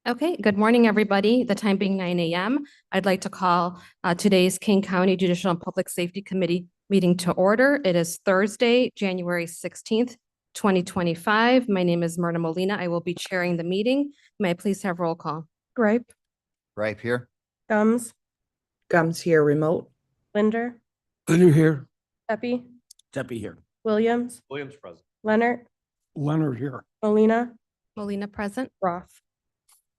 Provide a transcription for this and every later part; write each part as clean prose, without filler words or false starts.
Okay, good morning, everybody. The time being 9 a.m. I'd like to call today's King County Judicial and Public Safety Committee meeting to order. It is Thursday, January 16th, 2025. My name is Myrna Molina. I will be chairing the meeting. May I please have roll call? Gripe, Gripe here. Gums, Gums here, remote. Linder, Linder here. Pepe, Deppie here. Williams, Williams present. Leonard, Leonard here. Molina, Molina present. Roth.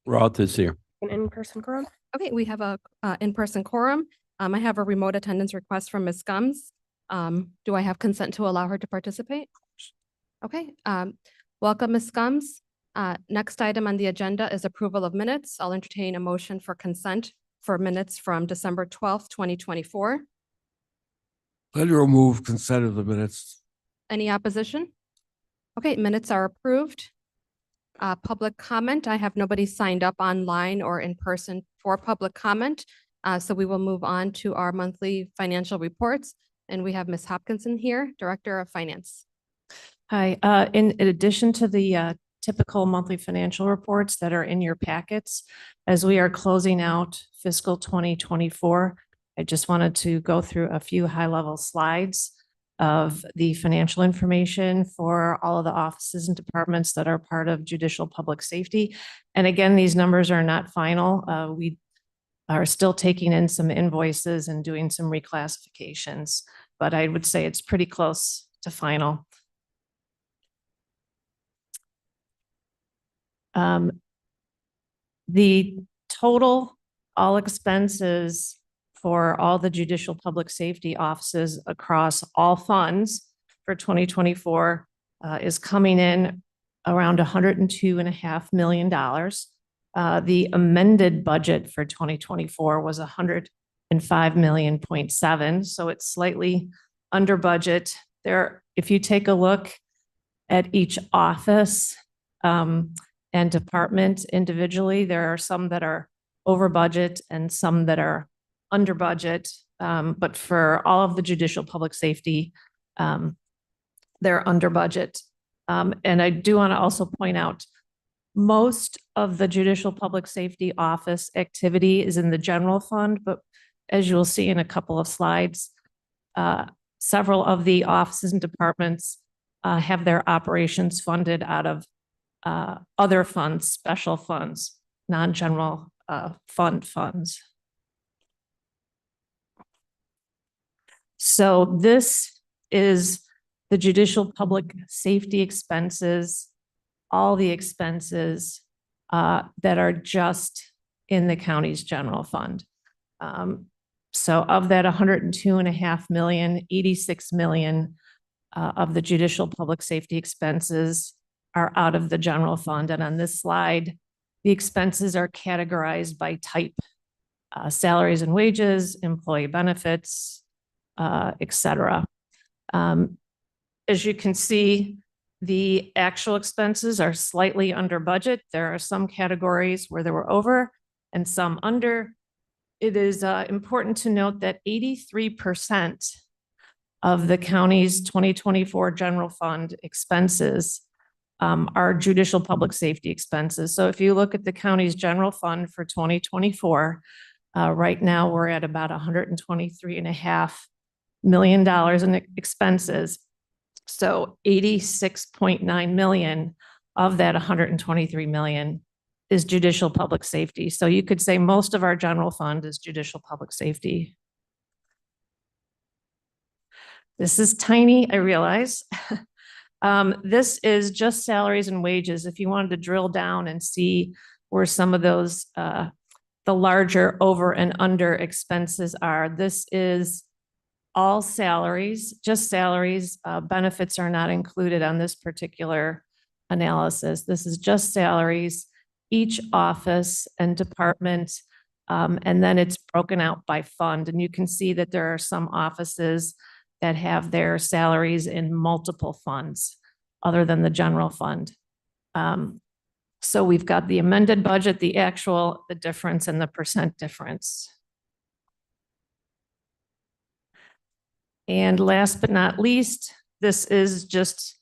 Roth is here. An in-person quorum. Okay, we have a in-person quorum. I have a remote attendance request from Ms. Gums. Do I have consent to allow her to participate? Okay, welcome, Ms. Gums. Next item on the agenda is approval of minutes. I'll entertain a motion for consent for minutes from December 12th, 2024. Linder will move consent of the minutes. Any opposition? Okay, minutes are approved. Public comment. I have nobody signed up online or in person for public comment. So we will move on to our monthly financial reports. And we have Ms. Hopkinson here, Director of Finance. Hi, in addition to the typical monthly financial reports that are in your packets, as we are closing out fiscal 2024, I just wanted to go through a few high-level slides of the financial information for all of the offices and departments that are part of Judicial Public Safety. And again, these numbers are not final. We are still taking in some invoices and doing some reclassifications, but I would say it's pretty close to final. The total all expenses for all the judicial public safety offices across all funds for 2024 is coming in around $102.5 million. The amended budget for 2024 was $105.7 million, so it's slightly under budget. There, if you take a look at each office and department individually, there are some that are over budget and some that are under budget, but for all of the judicial public safety, they're under budget. And I do want to also point out, most of the judicial public safety office activity is in the general fund, but as you'll see in a couple of slides, several of the offices and departments have their operations funded out of other funds, special funds, non-general funds. So this is the judicial public safety expenses, all the expenses that are just in the county's general fund. So of that $102.5 million, $86 million of the judicial public safety expenses are out of the general fund. And on this slide, the expenses are categorized by type, salaries and wages, employee benefits, et cetera. As you can see, the actual expenses are slightly under budget. There are some categories where they were over and some under. It is important to note that 83% of the county's 2024 general fund expenses are judicial public safety expenses. So if you look at the county's general fund for 2024, right now we're at about $123.5 million in expenses. So 86.9 million of that 123 million is judicial public safety. So you could say most of our general fund is judicial public safety. This is tiny, I realize. This is just salaries and wages. If you wanted to drill down and see where some of those, the larger over and under expenses are, this is all salaries, just salaries. Benefits are not included on this particular analysis. This is just salaries, each office and department, and then it's broken out by fund. And you can see that there are some offices that have their salaries in multiple funds other than the general fund. So we've got the amended budget, the actual, the difference, and the percent difference. And last but not least, this is just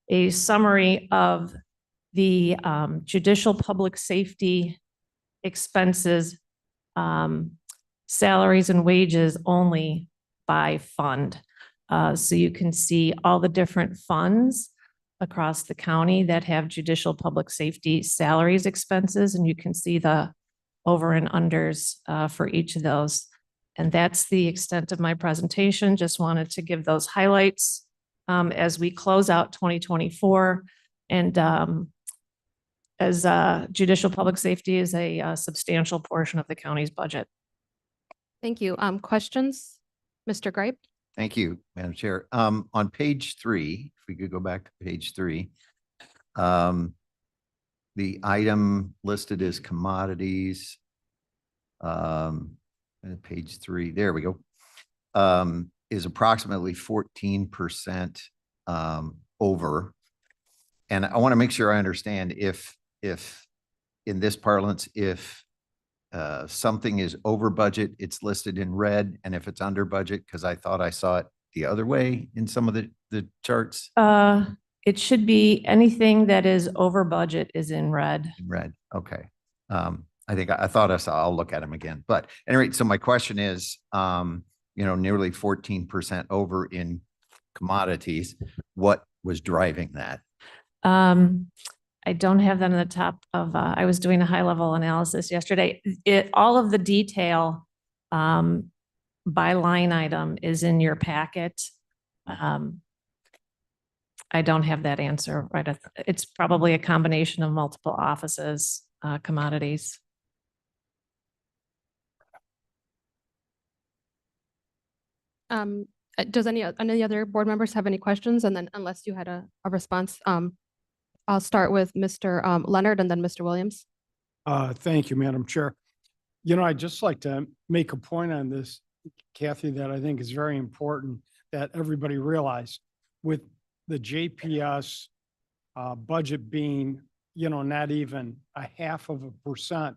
a summary of the judicial public safety expenses, salaries and wages only by fund. So you can see all the different funds across the county that have judicial public safety salaries expenses, and you can see the over and unders for each of those. And that's the extent of my presentation. Just wanted to give those highlights as we close out 2024. And as judicial public safety is a substantial portion of the county's budget. Thank you. Questions? Mr. Gripe? Thank you, Madam Chair. On page 3, if we could go back to page 3, the item listed as commodities, page 3, there we go, is approximately 14% over. And I want to make sure I understand if in this parlance, if something is over budget, it's listed in red, and if it's under budget, because I thought I saw it the other way in some of the charts. It should be anything that is over budget is in red. In red, okay. I think I thought I saw, I'll look at them again. But anyway, so my question is, nearly 14% over in commodities. What was driving that? I don't have that on the top of, I was doing a high level analysis yesterday. All of the detail by line item is in your packet. I don't have that answer right. It's probably a combination of multiple offices, commodities. Does any other board members have any questions? And then unless you had a response, I'll start with Mr. Leonard and then Mr. Williams. Thank you, Madam Chair. I'd just like to make a point on this, Kathy, that I think is very important that everybody realize with the JPS budget being, not even 0.5%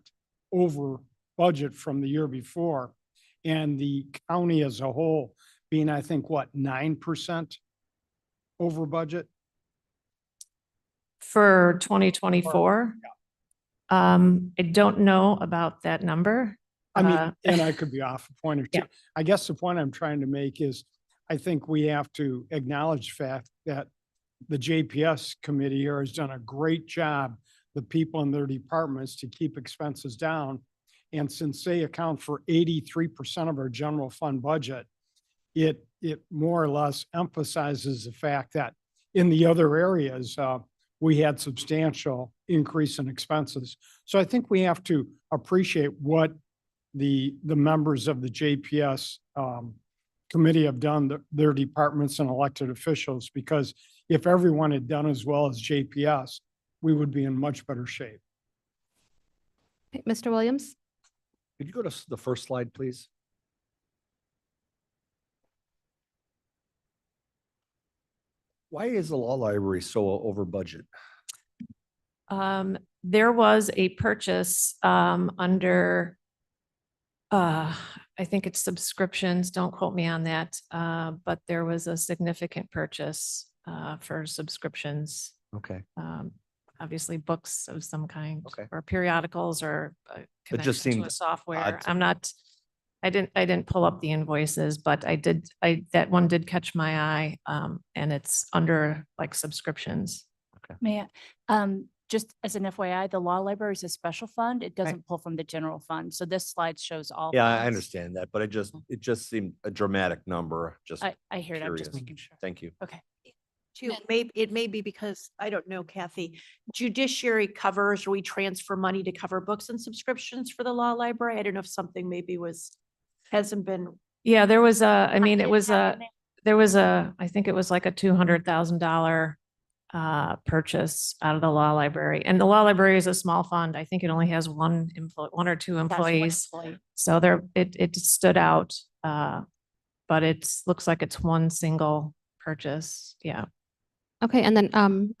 over budget from the year before, and the county as a whole being, I think, 9% over budget? For 2024? I don't know about that number. I mean, and I could be off a point or two. Yeah. I guess the point I'm trying to make is I think we have to acknowledge the fact that the JPS committee here has done a great job, the people in their departments, to keep expenses down. And since they account for 83% of our general fund budget, it more or less emphasizes the fact that in the other areas, we had substantial increase in expenses. So I think we have to appreciate what the members of the JPS committee have done, their departments and elected officials, because if everyone had done as well as JPS, we would be in much better shape. Okay, Mr. Williams? Could you go to the first slide, please? Why is the law library so over budget? There was a purchase under, I think it's subscriptions, don't quote me on that, but there was a significant purchase for subscriptions. Okay. Obviously books of some kind. Okay. Or periodicals or It just connection to seemed a software. odd to I didn't pull up the invoices, but that one did catch my eye, and it's under like subscriptions. May I, just as an FYI, the law library is a special fund. It doesn't pull from the general fund. So this slide shows all. Yeah, I funds. understand that, but it just seemed a dramatic number. Just I hear it. I'm just curious. making sure. Thank you. Okay. It may be because, I don't know, Kathy, judiciary covers, or we transfer money to cover books and subscriptions for the law library. I don't know if something maybe hasn't been. Yeah, there was I think it was like a $200,000 purchase out of the law library. And the law library is a small fund. I think it only has one or two employees. So it stood out. But looks like it's one single purchase. Yeah. Okay, and then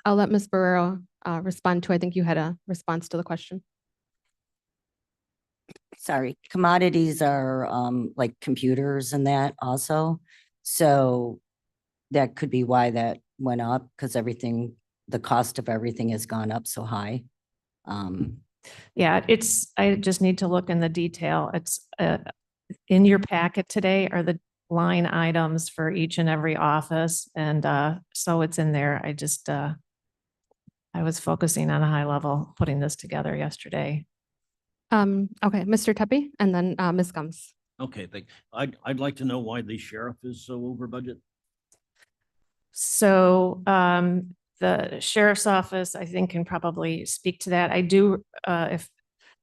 I'll let Ms. Barrero respond to, I think you had a response to the question. Sorry, commodities are like computers and that also. So that could be why that went up, because the cost of everything has gone up so high. Yeah, I just need to look in the detail. It's in your packet today are the line items for each and every office. And so it's in there. I was focusing on a high level, putting this together yesterday. Okay, Mr. Tepe and then Ms. Gums. Okay, I'd like to know why the sheriff is so over budget. So the sheriff's office, I think, can probably speak to that. I do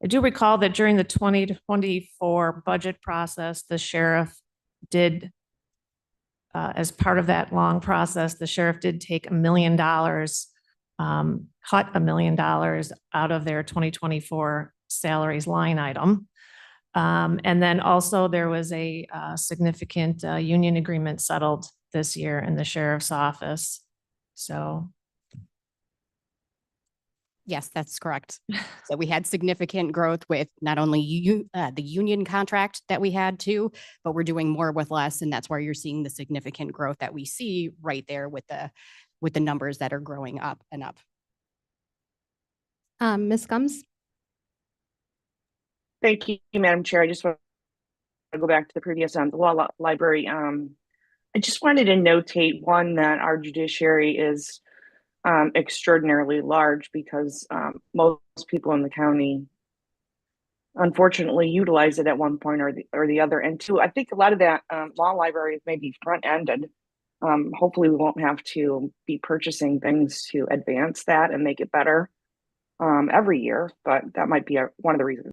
recall that during the 2024 budget process, the sheriff did, as part of that long process, the sheriff did take $1 million, cut $1 million out of their 2024 salaries line item. And then also there was a significant union agreement settled this year in the sheriff's office. So. Yes, that's correct. So we had significant growth with not only the union contract that we had too, but we're doing more with less. And that's why you're seeing the significant growth that we see right there with the numbers that are growing up and up. Ms. Gums. Thank you, Madam Chair. I just want to go back to the previous the law library. I just wanted to notate one that our judiciary is extraordinarily large because most people in the county unfortunately utilize it at one point or the other. And two, I think a lot of that law library is maybe front ended. Hopefully we won't have to be purchasing things to advance that and make it better every year, but that might be one of the reasons.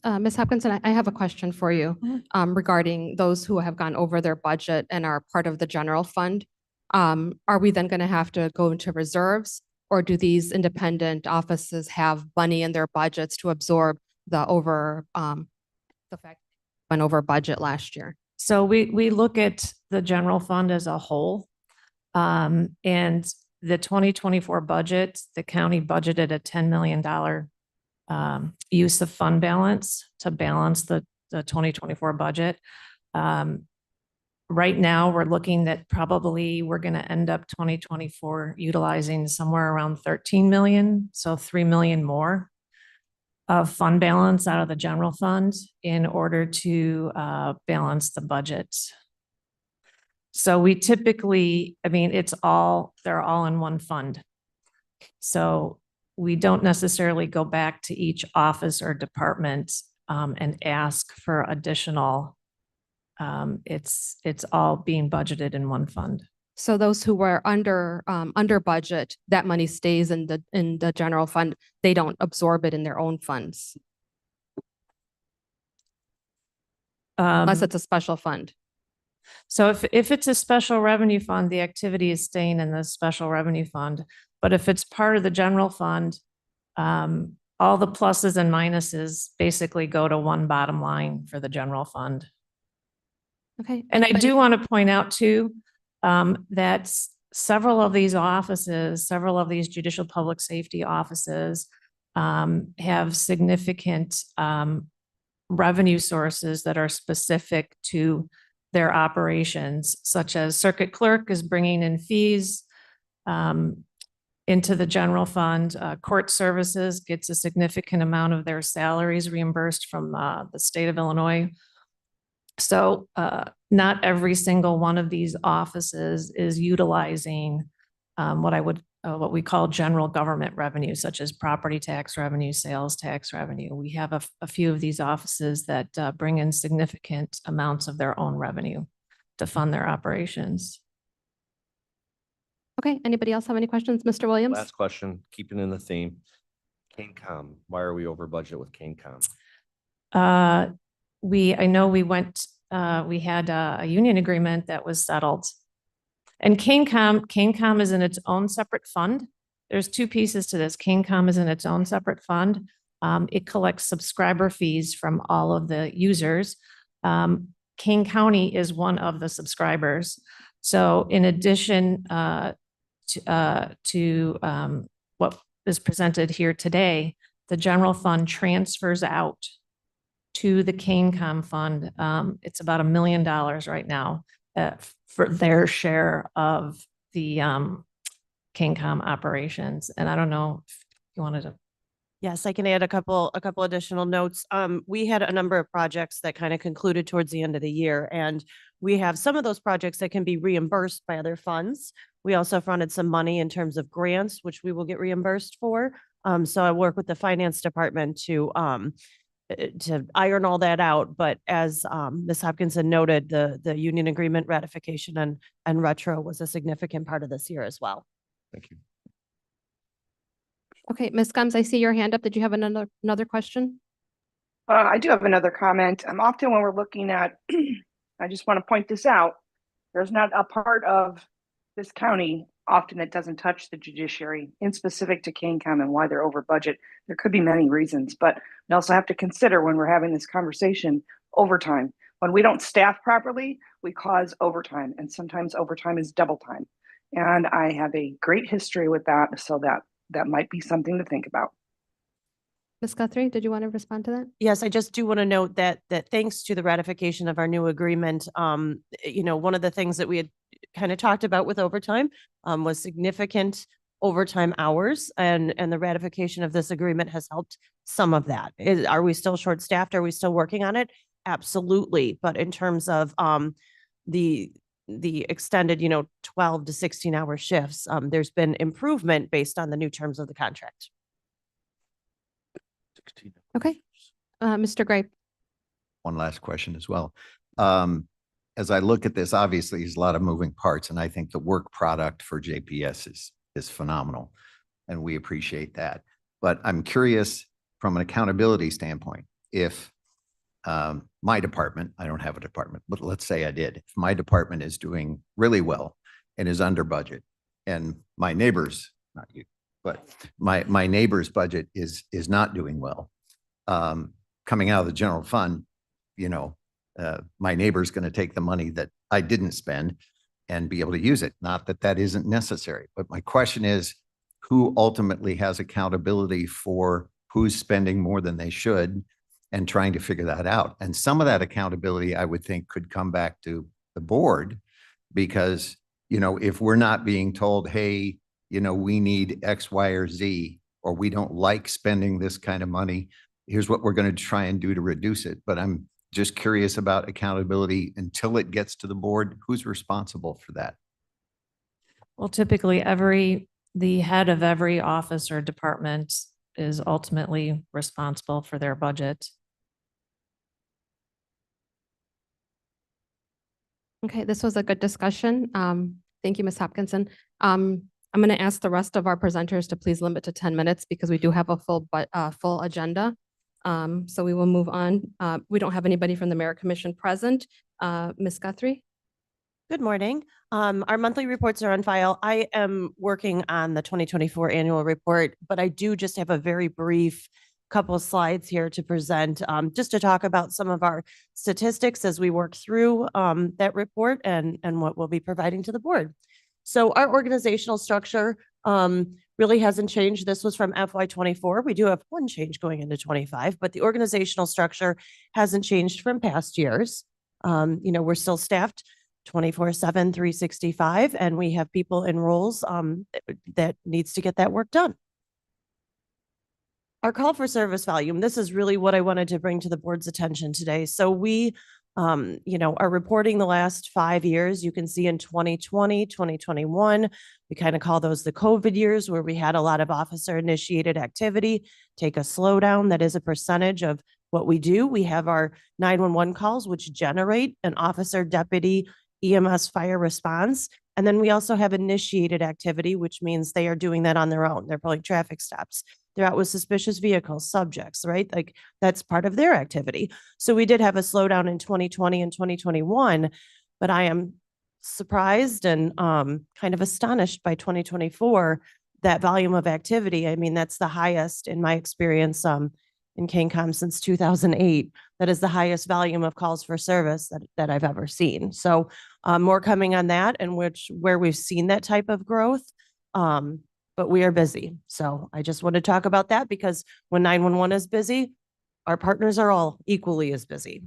Ms. Hopkinson, I have a question for you regarding those who have gone over their budget and are part of the general fund. Are we then going to have to go into reserves, or do these independent offices have money in their budgets to absorb the fact went over budget last year? So we look at the general fund as a whole. And the 2024 budget, the county budgeted a $10 million use of fund balance to balance the 2024 budget. Right now, we're looking that probably we're going to end up 2024 utilizing somewhere around 13 million, so 3 million more of fund balance out of the general fund in order to balance the budget. So we typically, I mean, they're all in one fund. So we don't necessarily go back to each office or department and ask for additional. It's all being budgeted in one fund. So those who were under budget, that money stays in the general fund. They don't absorb it in their own funds. Unless it's a special fund. So if it's a special revenue fund, the activity is staying in the special revenue fund. But if it's part of the general fund, all the pluses and minuses basically go to one bottom line for the general fund. Okay. And I do want to point out too, that several of these offices, several of these judicial public safety offices have significant revenue sources that are specific to their operations, such as circuit clerk is bringing in fees into the general fund. Court services gets a significant amount of their salaries reimbursed from the state of Illinois. So not every single one of these offices is utilizing what we call general government revenue, such as property tax revenue, sales tax revenue. We have a few of these offices that bring in significant amounts of their own revenue to fund their operations. Okay, anybody else have any questions? Mr. Williams? Last question, keeping in the theme. CaneCom, why are we over budget with CaneCom? I know we had a union agreement that was settled. And CaneCom is in its own separate fund. There's two pieces to this. CaneCom is in its own separate fund. It collects subscriber fees from all of the users. Kane County is one of the subscribers. So in addition to what is presented here today, the general fund transfers out to the CaneCom fund. It's about $1 million right now for their share of the CaneCom operations. And I don't know you wanted to. Yes, I can add a couple additional notes. We had a number of projects that kind of concluded towards the end of the year, and we have some of those projects that can be reimbursed by other funds. We also fronted some money in terms of grants, which we will get reimbursed for. So I work with the finance department to iron all that out. But as Ms. Hopkinson noted, the union agreement ratification and retro was a significant part of this year as well. Thank you. Okay, Ms. Gumbs, I see your hand up. Did you have another question? I do have another comment. Often when we're looking at, I just want to point this out, there's not a part of this county often that doesn't touch the judiciary in specific to CANCOM and why they're over budget. There could be many reasons, but we also have to consider when we're having this conversation, overtime. When we don't staff properly, we cause overtime, and sometimes overtime is double time. And I have a great history with that, so that might be something to think about. Ms. Guthrie, did you want to respond to that? Yes, I just do want to note that thanks to the ratification of our new agreement, one of the things that we had kind of talked about with overtime was significant overtime hours, and the ratification of this agreement has helped some of that. Are we still short-staffed? Are we still working on it? Absolutely. But in terms of the extended, 12 to 16-hour shifts, there's been improvement based on the new terms of the contract. Okay, Mr. Gray. One last question as well. As I look at this, obviously there's a lot of moving parts, and I think the work product for JPS is phenomenal, and we appreciate that. But I'm curious from an accountability standpoint, if my department, I don't have a department, but let's say I did, if my department is doing really well and is under budget, and my neighbors, not you, but my neighbor's budget is not doing well, coming out of the general fund, my neighbor's going to take the money that I didn't spend and be able to use it. Not that that isn't necessary, but my question is, who ultimately has accountability for who's spending more than they should, and trying to figure that out? And some of that accountability, I would think, could come back to the board, because, if we're not being told, hey, we need X, Y, or Z, or we don't like spending this kind of money, here's what we're going to try and do to reduce it. But I'm just curious about accountability until it gets to the board. Who's responsible for that? Well, typically the head of every office or department is ultimately responsible for their budget. Okay, this was a good discussion. Thank you, Ms. Hopkinson. I'm going to ask the rest of our presenters to please limit to 10 minutes because we do have a full agenda. So we will move on. We don't have anybody from the Merit Commission present. Ms. Guthrie? Good morning. Our monthly reports are on file. I am working on the 2024 annual report, but I do just have a very brief couple of slides here to present, just to talk about some of our statistics as we work through that report and what we'll be providing to the board. So our organizational structure really hasn't changed. This was from FY24. We do have one change going into 25, but the organizational structure hasn't changed from past years. We're still staffed 24/7, 365, and we have people in roles that needs to get that work done. Our call for service volume, this is really what I wanted to bring to the board's attention today. So we are reporting the last 5 years. You can see in 2020, 2021, we kind of call those the COVID years, where we had a lot of officer initiated activity, take a slowdown. That is a percentage of what we do. We have our 911 calls, which generate an officer, deputy, EMS, fire response. And then we also have initiated activity, which means they are doing that on their own. They're pulling traffic stops. They're out with suspicious vehicles, subjects, right? Like that's part of their activity. So we did have a slowdown in 2020 and 2021, but I am surprised and kind of astonished by 2024, that volume of activity. I mean, that's the highest in my experience in CANCOM since 2008. That is the highest volume of calls for service that I've ever seen. So more coming on that, and where we've seen that type of growth. But we are busy. So I just want to talk about that, because when 911 is busy, our partners are all equally as busy.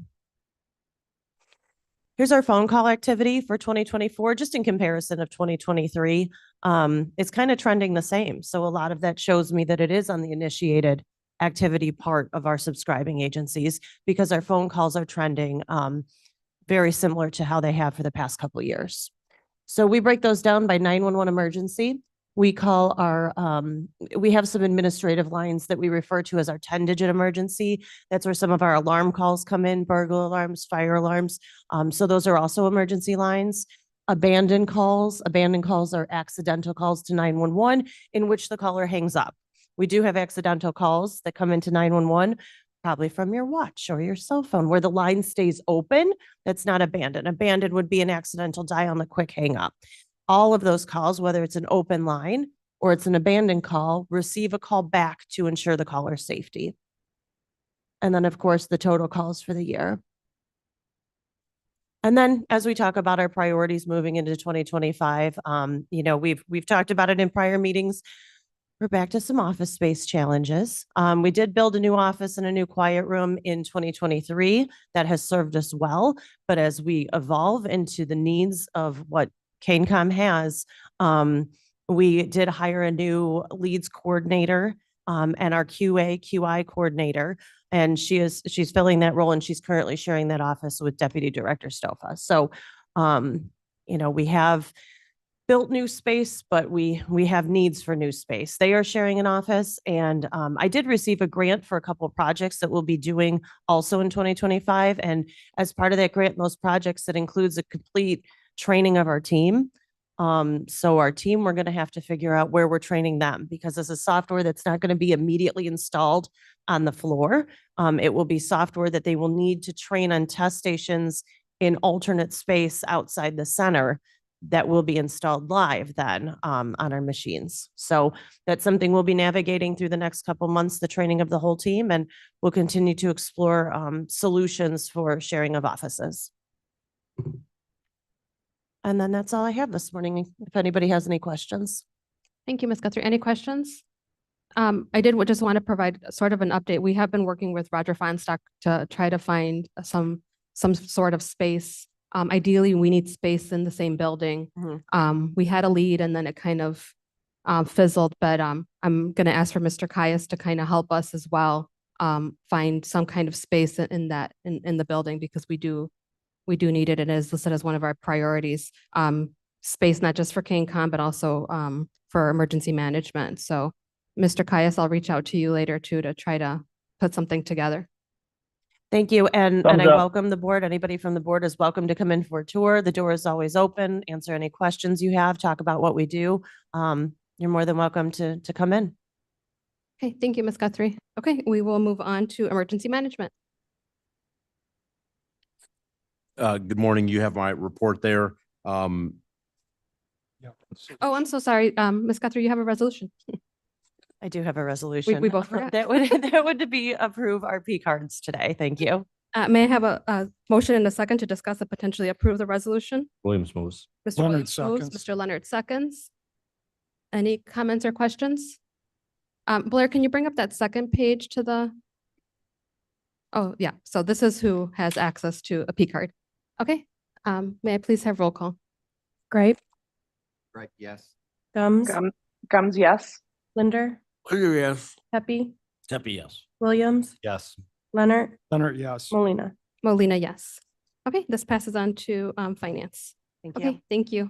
Here's our phone call activity for 2024, just in comparison of 2023. It's kind of trending the same. So a lot of that shows me that it is on the initiated activity part of our subscribing agencies because our phone calls are trending very similar to how they have for the past couple of years. So we break those down by 911 emergency. We call our, we have some administrative lines that we refer to as our 10-digit emergency. That's where some of our alarm calls come in, burglar alarms, fire alarms. So those are also emergency lines. Abandoned calls are accidental calls to 911 in which the caller hangs up. We do have accidental calls that come into 911, probably from your watch or your cell phone where the line stays open. That's not abandoned. Abandoned would be an accidental dial on the quick hang up. All of those calls, whether it's an open line or it's an abandoned call, receive a call back to ensure the caller's safety. And then, of course, the total calls for the year. And then as we talk about our priorities moving into 2025, you know, we've talked about it in prior meetings. We're back to some office space challenges. We did build a new office and a new quiet room in 2023 that has served us well. But as we evolve into the needs of what CaneCom has, we did hire a new leads coordinator and our QI coordinator. And she's filling that role and she's currently sharing that office with Deputy Director Stofa. So, you know, we have built new space, but we have needs for new space. They are sharing an office and I did receive a grant for a couple of projects that we'll be doing also in 2025. And as part of that grant, those projects, that includes a complete training of our team. So our team, we're going to have to figure out where we're training them because this is software that's not going to be immediately installed on the floor. It will be software that they will need to train on test stations in alternate space outside the center that will be installed live then on our machines. So that's something we'll be navigating through the next couple months, the training of the whole team, and we'll continue to explore solutions for sharing of offices. And then that's all I have this morning. If anybody has any questions. Thank you, Ms. Guthrie. Any questions? I did just want to provide sort of an update. We have been working with Roger Feinstock to try to find some sort of space. Ideally, we need space in the same building. We had a lead and then it kind of fizzled, but I'm going to ask for Mr. Caius to kind of help us as well find some kind of space in the building because we do need it. It is listed as one of our priorities. Space not just for CaneCom, but also for emergency management. So Mr. Caius, I'll reach out to you later too to try to put something together. Thank you. And I Thumbs up. welcome the board. Anybody from the board is welcome to come in for a tour. The door is always open. Answer any questions you have, talk about what we do. You're more than welcome to come in. Okay, thank you, Ms. Guthrie. Okay, we will move on to emergency management. Good morning. You have my report there. Oh, I'm so sorry. Ms. Guthrie, you have a resolution. I do have a resolution. We both forgot. That would be approve RP cards today. Thank you. May I have a motion and a second to discuss and potentially approve the resolution? Williams moves. Mr. Leonard Williams moves, seconds. Mr. Leonard seconds. Any comments or questions? Blair, can you bring up that second page to the? Oh, yeah. So this is who has access to a P card. Okay. May I please have roll call? Grape, Right, yes. Gums, Gums, yes. Linder, Yes. Pepe, Tepe, yes. Williams, Yes. Leonard, Leonard, yes. Molina. Molina, yes. Okay, this passes on to finance. Thank you. Okay, thank you.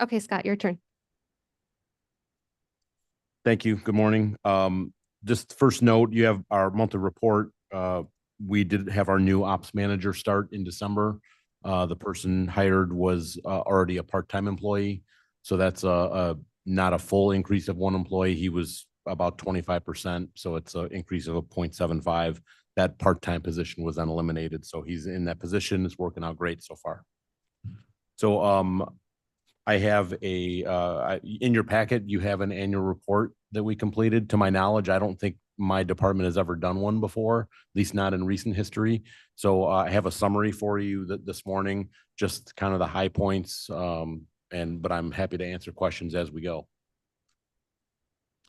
Okay, Scott, your turn. Thank you. Good morning. Just first note, you have our monthly report. We did have our new ops manager start in December. The person hired was already a part-time employee. So that's not a full increase of one employee. He was about 25%. So it's an increase of a 0.75. That part-time position was then eliminated. So he's in that position. It's working out great so far. So I have in your packet, you have an annual report that we completed. To my knowledge, I don't think my department has ever done one before, at least not in recent history. So I have a summary for you this morning, just kind of the high points. But I'm happy to answer questions as we go.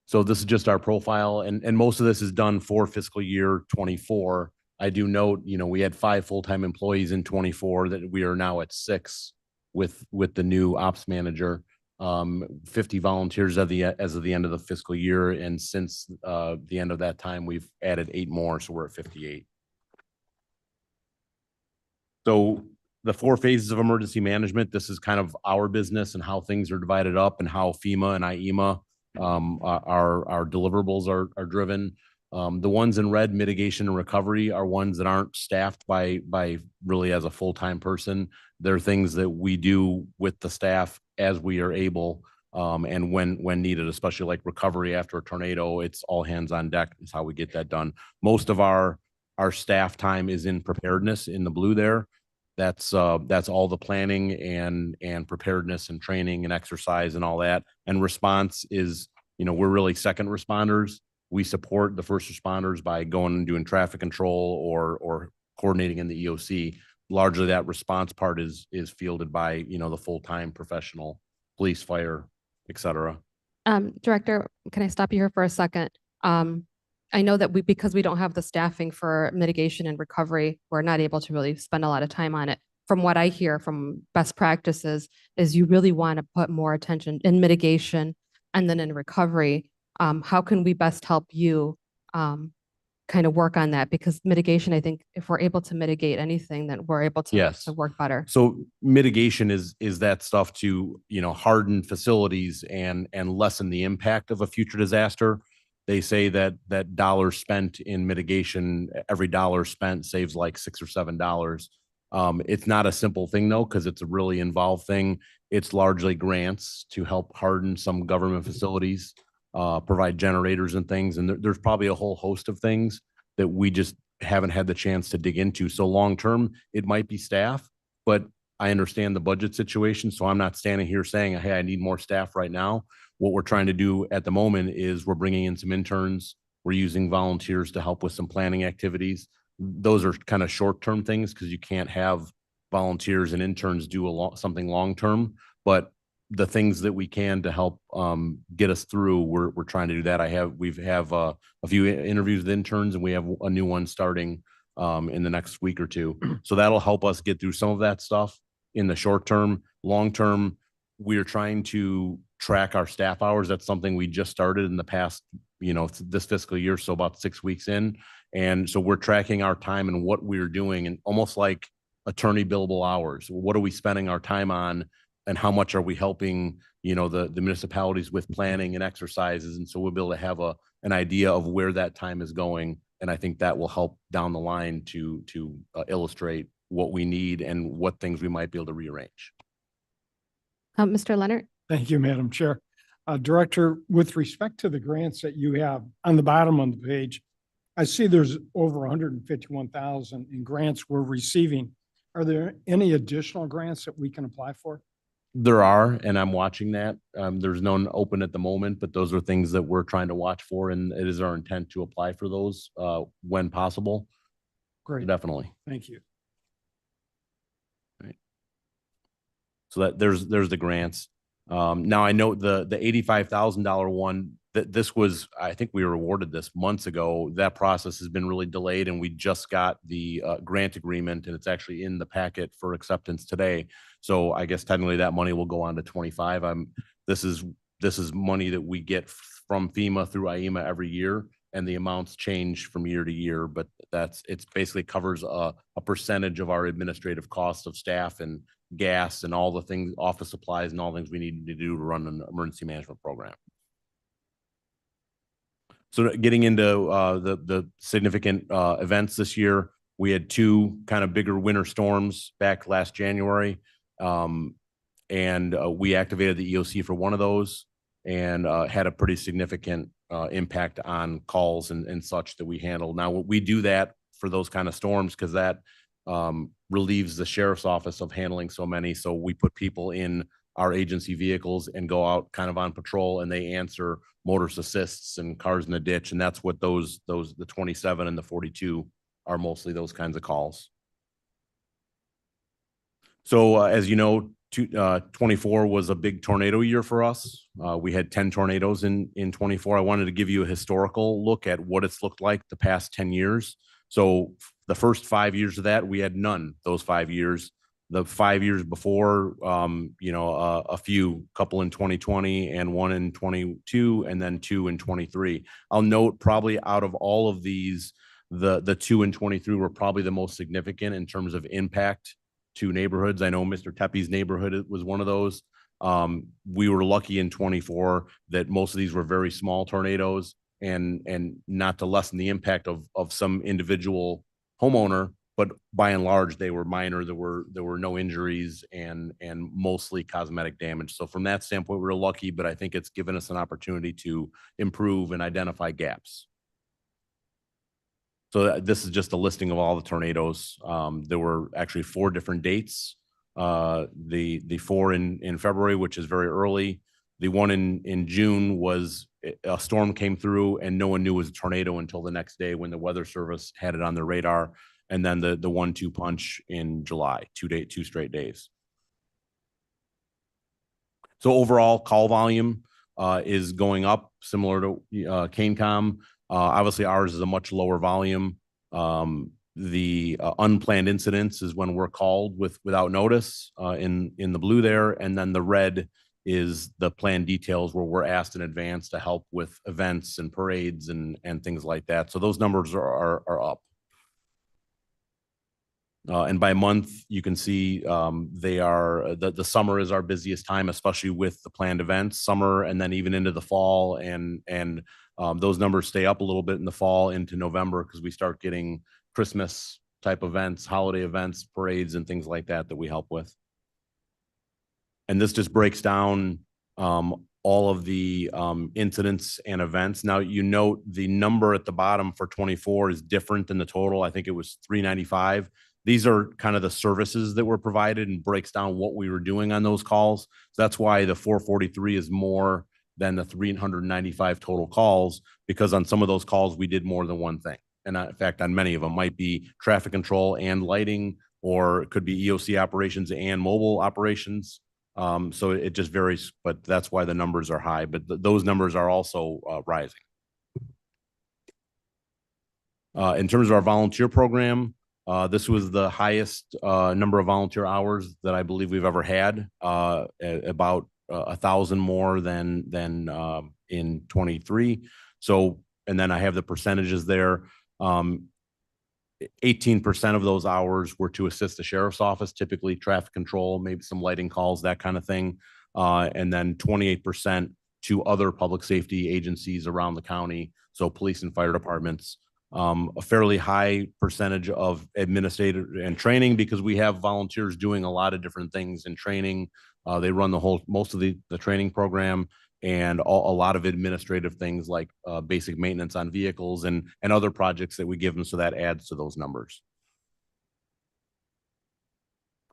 So this is just our profile and most of this is done for fiscal year 24. I do note, we had 5 full-time employees in 24, that we are now at 6 with the new ops manager. 50 volunteers as of the end of the fiscal year. And since the end of that time, we've added 8 more. So we're at 58. So the 4 phases of emergency management, this is kind of our business and how things are divided up and how FEMA and IEMA, our deliverables are driven. The ones in red, mitigation and recovery, are ones that aren't staffed by really as a full-time person. They're things that we do with the staff as we are able, and when needed, especially like recovery after a tornado. It's all hands on deck is how we get that done. Most of our staff time is in preparedness in the blue there. That's all the planning and preparedness and training and exercise and all that. And response is, we're really second responders. We support the first responders by going and doing traffic control or coordinating in the EOC. Largely that response part is fielded by, the full-time professional, police, fire, et cetera. Director, can I stop you here for a second? I know that because we don't have the staffing for mitigation and recovery, we're not able to really spend a lot of time on it. From what I hear from best practices is you really want to put more attention in mitigation and then in recovery. How can we best help you kind of work on that? Because mitigation, I think if we're able to mitigate anything, then we're able to, Yes. to work better. So mitigation is that stuff to, harden facilities and lessen the impact of a future disaster. They say that dollars spent in mitigation, every dollar spent saves like $6 or $7. It's not a simple thing though, because it's a really involved thing. It's largely grants to help harden some government facilities, provide generators and things. And there's probably a whole host of things that we just haven't had the chance to dig into. So long-term, it might be staff, but I understand the budget situation. So I'm not standing here saying, hey, I need more staff right now. What we're trying to do at the moment is we're bringing in some interns. We're using volunteers to help with some planning activities. Those are kind of short-term things because you can't have volunteers and interns do something long-term, but the things that we can to help get us through, we're trying to do that. We have a few interviews with interns, and we have a new one starting in the next week or two. So that'll help us get through some of that stuff in the short term. Long term, we are trying to track our staff hours. That's something we just started in the past, this fiscal year. So about 6 weeks in. And so we're tracking our time and what we're doing, and almost like attorney billable hours. What are we spending our time on, and how much are we helping, the municipalities with planning and exercises? And so we'll be able to have an idea of where that time is going. And I think that will help down the line to illustrate what we need and what things we might be able to rearrange. Mr. Leonard? Thank you, Madam Chair. Director, with respect to the grants that you have on the bottom of the page, I see there's over 151,000 in grants we're receiving. Are there any additional grants that we can apply for? There are, and I'm watching that. There's none open at the moment, but those are things that we're trying to watch for, and it is our intent to apply for those when possible. Great. Definitely. Thank you. Right. So that there's the grants. Now I know the $85,000 one, that this was, I think we were awarded this months ago. That process has been really delayed, and we just got the grant agreement, and it's actually in the packet for acceptance today. So I guess technically that money will go on to 25. This is money that we get from FEMA through IEMA every year, and the amounts change from year to year, but it's basically covers a percentage of our administrative costs of staff and gas and all the things, office supplies and all things we need to do to run an emergency management program. So getting into the significant events this year, we had 2 kind of bigger winter storms back last January. And we activated the EOC for one of those, and had a pretty significant impact on calls and such that we handle. Now we do that for those kind of storms because that relieves the sheriff's office of handling so many. So we put people in our agency vehicles and go out kind of on patrol, and they answer motorist assists and cars in the ditch. And that's what the 27 and the 42 are, mostly those kinds of calls. So as you know, 24 was a big tornado year for us. We had 10 tornadoes in 24. I wanted to give you a historical look at what it's looked like the past 10 years. So the first 5 years of that, we had none, those 5 years. The 5 years before, a couple in 2020 and one in 22 and then two in 23. I'll note probably out of all of these, the two in 23 were probably the most significant in terms of impact to neighborhoods. I know Mr. Tepe's neighborhood was one of those. We were lucky in 24 that most of these were very small tornadoes, and not to lessen the impact of some individual homeowner, but by and large, they were minor. There were no injuries and mostly cosmetic damage. So from that standpoint, we're lucky, but I think it's given us an opportunity to improve and identify gaps. So this is just a listing of all the tornadoes. There were actually 4 different dates. The 4 in February, which is very early. The one in June was a storm came through and no one knew it was a tornado until the next day when the Weather Service had it on their radar. And then the 1-2 punch in July, 2 straight days. So overall call volume is going up, similar to CaneCom. Obviously ours is a much lower volume. The unplanned incidents is when we're called without notice in the blue there. And then the red is the planned details where we're asked in advance to help with events and parades and things like that. So those numbers are up. And by month, you can see they are the summer is our busiest time, especially with the planned events, summer, and then even into the fall. And those numbers stay up a little bit in the fall into November because we start getting Christmas type events, holiday events, parades, and things like that we help with. And this just breaks down all of the incidents and events. Now, you note the number at the bottom for 24 is different than the total. I think it was 395. These are kind of the services that were provided and breaks down what we were doing on those calls. So that's why the 443 is more than the 395 total calls, because on some of those calls, we did more than one thing. And in fact, on many of them might be traffic control and lighting, or it could be EOC operations and mobile operations. So it just varies, but that's why the numbers are high. But those numbers are also rising. In terms of our volunteer program, this was the highest number of volunteer hours that I believe we've ever had, about 1,000 more than in 23. So, and then I have the percentages there. 18% of those hours were to assist the sheriff's office, typically traffic control, maybe some lighting calls, that kind of thing. And then 28% to other public safety agencies around the county, so police and fire departments. A fairly high percentage of administrative and training, because we have volunteers doing a lot of different things in training. They run most of the training program, and a lot of administrative things like basic maintenance on vehicles and other projects that we give them. So that adds to those numbers.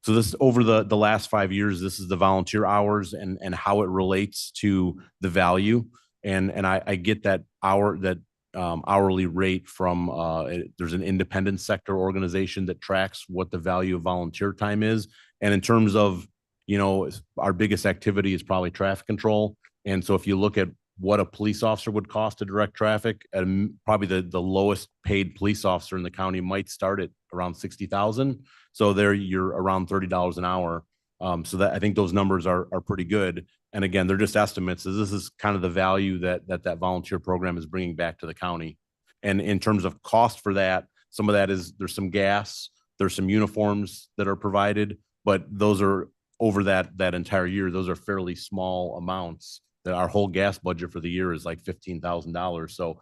So this, over the last 5 years, this is the volunteer hours and how it relates to the value. And I get that hourly rate from there's an independent sector organization that tracks what the value of volunteer time is. And in terms of, our biggest activity is probably traffic control. And so if you look at what a police officer would cost to direct traffic, probably the lowest paid police officer in the county might start at around 60,000. So there you're around $30 an hour. So that I think those numbers are pretty good. And again, they're just estimates. So this is kind of the value that volunteer program is bringing back to the county. And in terms of cost for that, some of that is there's some gas, there's some uniforms that are provided, but those are over that entire year. Those are fairly small amounts. That our whole gas budget for the year is like $15,000. So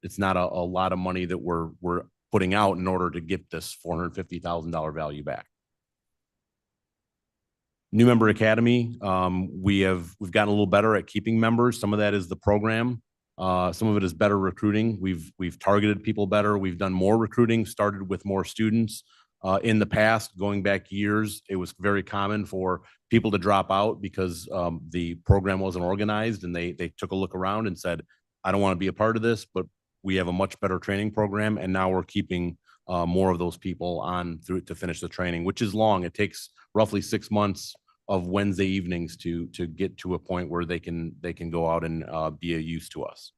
it's not a lot of money that we're putting out in order to get this $450,000 value back. New Member Academy, we've gotten a little better at keeping members. Some of that is the program. Some of it is better recruiting. We've targeted people better. We've done more recruiting, started with more students. In the past, going back years, it was very common for people to drop out because the program wasn't organized, and they took a look around and said, I don't want to be a part of this, but we have a much better training program. And now we're keeping more of those people on through to finish the training, which is long. It takes roughly 6 months of Wednesday evenings to get to a point where they can go out and be a use to us.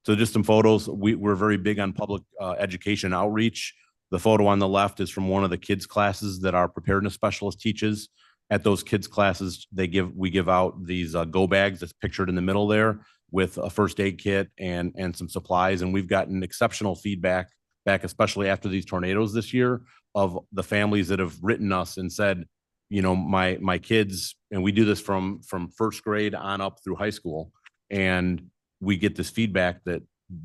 So just some photos. We're very big on public education outreach. The photo on the left is from one of the kids' classes that our preparedness specialist teaches. At those kids' classes, we give out these go bags that's pictured in the middle there with a first aid kit and some supplies. And we've gotten exceptional feedback back, especially after these tornadoes this year, of the families that have written us and said, you know, my kids, and we do this from first grade on up through high school, and we get this feedback that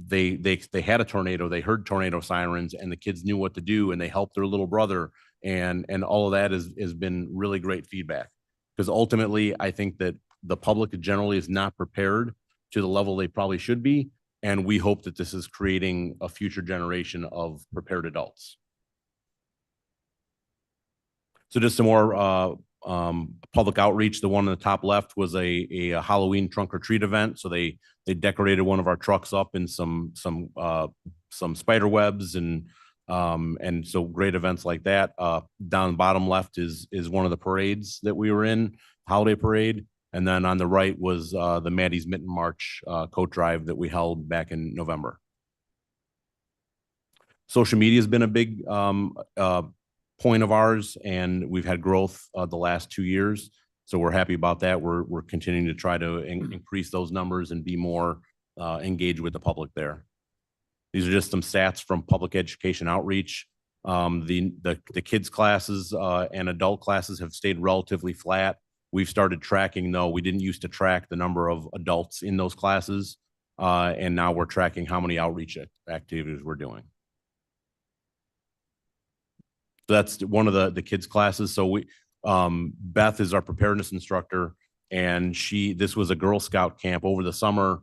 they had a tornado, they heard tornado sirens, and the kids knew what to do, and they helped their little brother, and all of that has been really great feedback. Because ultimately, I think that the public generally is not prepared to the level they probably should be, and we hope that this is creating a future generation of prepared adults. So just some more public outreach. The one on the top left was a Halloween trunk or treat event. So they decorated one of our trucks up in some spider webs and so great events like that. Down bottom left is one of the parades that we were in, holiday parade. And then on the right was the Maddie's Mitten March coat drive that we held back in November. Social media has been a big point of ours, and we've had growth the last 2 years. So we're happy about that. We're continuing to try to increase those numbers and be more engaged with the public there. These are just some stats from public education outreach. The kids classes and adult classes have stayed relatively flat. We've started tracking, though. We didn't used to track the number of adults in those classes. And now we're tracking how many outreach activities we're doing. So that's one of the kids classes. So Beth is our preparedness instructor, and this was a Girl Scout camp over the summer.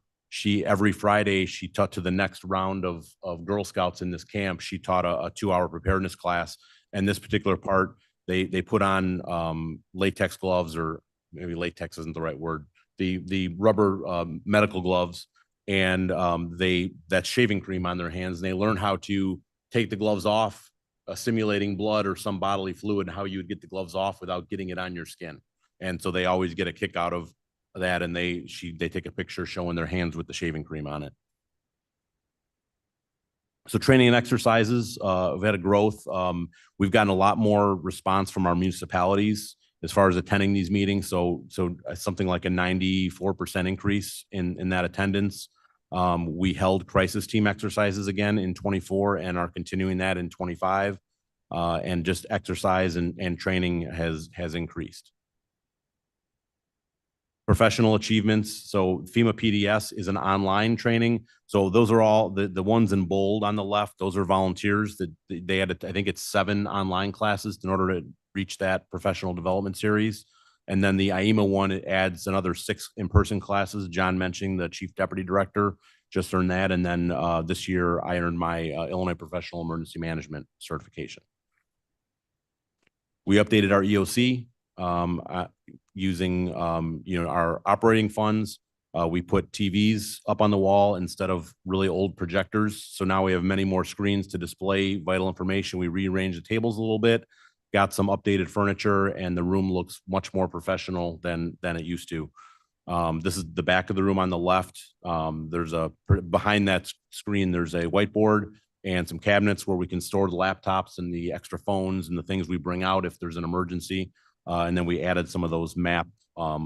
Every Friday she taught to the next round of Girl Scouts in this camp. She taught a 2-hour preparedness class, and this particular part, they put on latex gloves, or maybe latex isn't the right word, the rubber medical gloves, and that shaving cream on their hands, and they learn how to take the gloves off, simulating blood or some bodily fluid, and how you would get the gloves off without getting it on your skin. And so they always get a kick out of that, and they take a picture showing their hands with the shaving cream on it. So training and exercises, we've had a growth. We've gotten a lot more response from our municipalities as far as attending these meetings. So something like a 94% increase in that attendance. We held crisis team exercises again in 24 and are continuing that in 25. And just exercise and training has increased. Professional achievements. So FEMA PDS is an online training. So those are all the ones in bold on the left. Those are volunteers that they had, I think it's 7 online classes in order to reach that professional development series. And then the IEMA one, it adds another 6 in-person classes. John mentioned the chief deputy director just earned that. And then this year I earned my Illinois Professional Emergency Management certification. We updated our EOC using our operating funds. We put TVs up on the wall instead of really old projectors. So now we have many more screens to display vital information. We rearranged the tables a little bit, got some updated furniture, and the room looks much more professional than it used to. This is the back of the room on the left. Behind that screen, there's a whiteboard and some cabinets where we can store the laptops and the extra phones and the things we bring out if there's an emergency. And then we added some of those map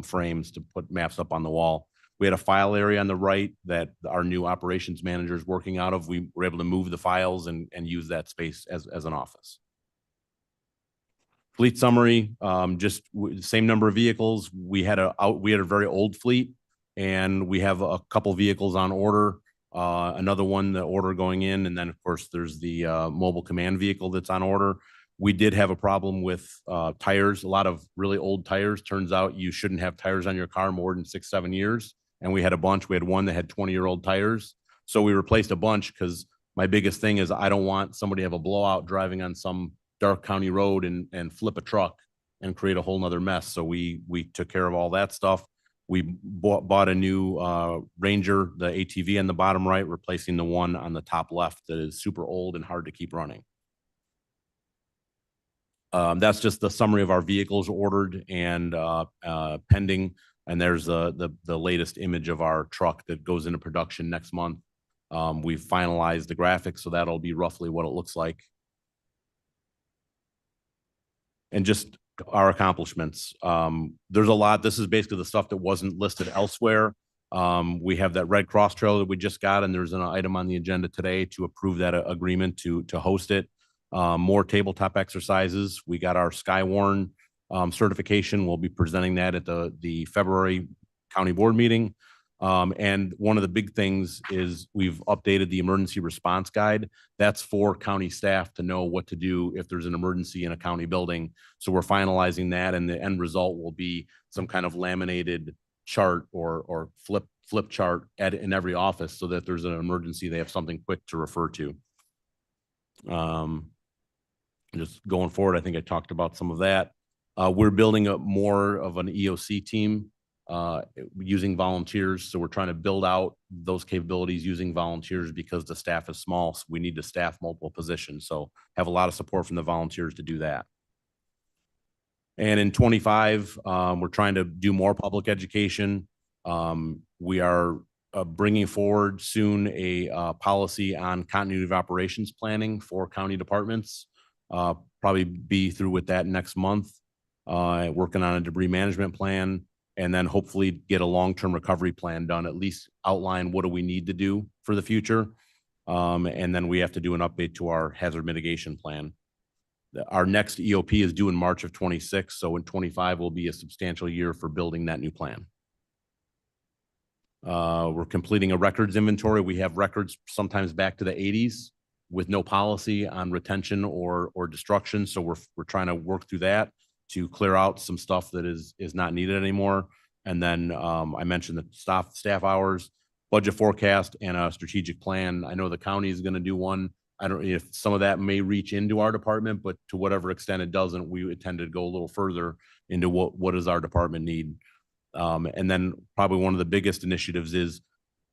frames to put maps up on the wall. We had a file area on the right that our new operations manager is working out of. We were able to move the files and use that space as an office. Fleet summary, just same number of vehicles. We had a very old fleet, and we have a couple vehicles on order. Another one, the order going in, and then of course there's the mobile command vehicle that's on order. We did have a problem with tires, a lot of really old tires. Turns out you shouldn't have tires on your car more than 6-7 years. And we had a bunch. We had one that had 20-year-old tires. So we replaced a bunch, because my biggest thing is I don't want somebody to have a blowout driving on some dark county road and flip a truck and create a whole nother mess. So we took care of all that stuff. We bought a new Ranger, the ATV on the bottom right, replacing the one on the top left that is super old and hard to keep running. That's just the summary of our vehicles ordered and pending. And there's the latest image of our truck that goes into production next month. We've finalized the graphics, so that'll be roughly what it looks like. And just our accomplishments. There's a lot. This is basically the stuff that wasn't listed elsewhere. We have that Red Cross trailer that we just got, and there's an item on the agenda today to approve that agreement to host it. More tabletop exercises. We got our Skywarn certification. We'll be presenting that at the February county board meeting. And one of the big things is we've updated the emergency response guide. That's for county staff to know what to do if there's an emergency in a county building. So we're finalizing that, and the end result will be some kind of laminated chart or flip chart in every office, so that there's an emergency, they have something quick to refer to. Just going forward, I think I talked about some of that. We're building up more of an EOC team using volunteers. So we're trying to build out those capabilities using volunteers because the staff is small. So we need to staff multiple positions. So have a lot of support from the volunteers to do that. And in 25, we're trying to do more public education. We are bringing forward soon a policy on continuity of operations planning for county departments. Probably be through with that next month. Working on a debris management plan, and then hopefully get a long-term recovery plan done, at least outline what do we need to do for the future. And then we have to do an update to our hazard mitigation plan. Our next EOP is due in March of 26. So in 25 will be a substantial year for building that new plan. We're completing a records inventory. We have records sometimes back to the 80s with no policy on retention or destruction. So we're trying to work through that to clear out some stuff that is not needed anymore. And then I mentioned the staff hours, budget forecast, and a strategic plan. I know the county is going to do one. I don't know if some of that may reach into our department, but to whatever extent it doesn't, we intend to go a little further into what does our department need. And then probably one of the biggest initiatives is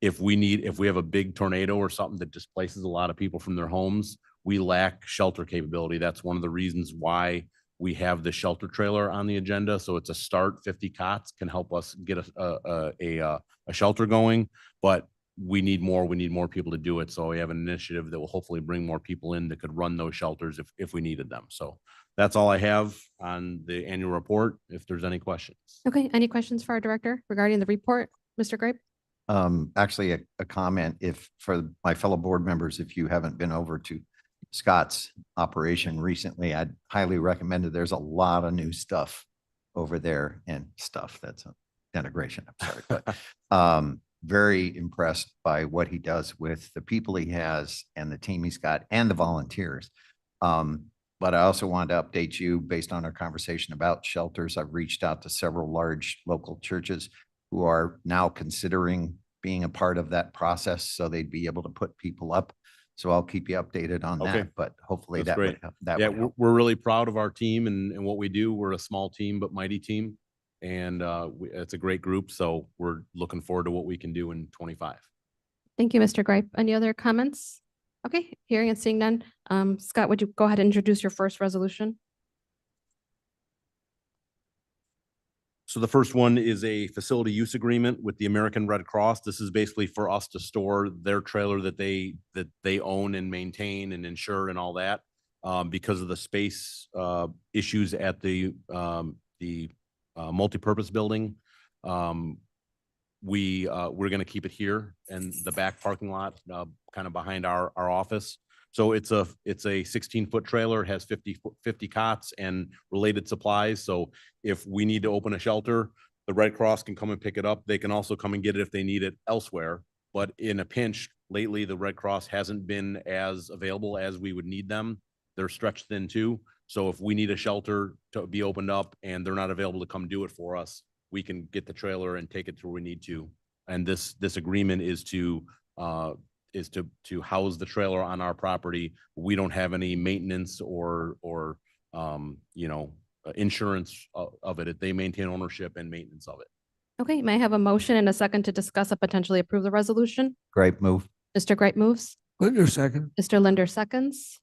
if we have a big tornado or something that displaces a lot of people from their homes, we lack shelter capability. That's one of the reasons why we have the shelter trailer on the agenda. So it's a start. 50 cots can help us get a shelter going, but we need more people to do it. So we have an initiative that will hopefully bring more people in that could run those shelters if we needed them. So that's all I have on the annual report, if there's any questions. Okay, any questions for our director regarding the report, Mr. Grape? Actually, a comment, if for my fellow board members, if you haven't been over to Scott's operation recently, I'd highly recommend it. There's a lot of new stuff over there, and stuff, that's a denigration, I'm sorry, but very impressed by what he does with the people he has and the team he's got and the volunteers. But I also wanted to update you based on our conversation about shelters. I've reached out to several large local churches who are now considering being a part of that process, so they'd be able to put people up. So I'll keep you updated on Okay. that, but hopefully That's that would great. help. That Yeah, would help. we're really proud of our team and what we do. We're a small team, but mighty team. And it's a great group. So we're looking forward to what we can do in 25. Thank you, Mr. Gripe. Any other comments? Okay, hearing and seeing none. Scott, would you go ahead and introduce your first resolution? So the first one is a facility use agreement with the American Red Cross. This is basically for us to store their trailer that they own and maintain and insure and all that. Because of the space issues at the multipurpose building, we're going to keep it here in the back parking lot, kind of behind our office. So it's a 16-foot trailer, has 50 cots and related supplies. So if we need to open a shelter, the Red Cross can come and pick it up. They can also come and get it if they need it elsewhere. But in a pinch, lately, the Red Cross hasn't been as available as we would need them. They're stretched thin too. So if we need a shelter to be opened up and they're not available to come do it for us, we can get the trailer and take it to where we need to. And this agreement is to house the trailer on our property. We don't have any maintenance or insurance of it. They maintain ownership and maintenance of it. Okay, may I have a motion and a second to discuss and potentially approve the resolution? Great move. Mr. Gripe moves. Linder second. Mr. Linder seconds.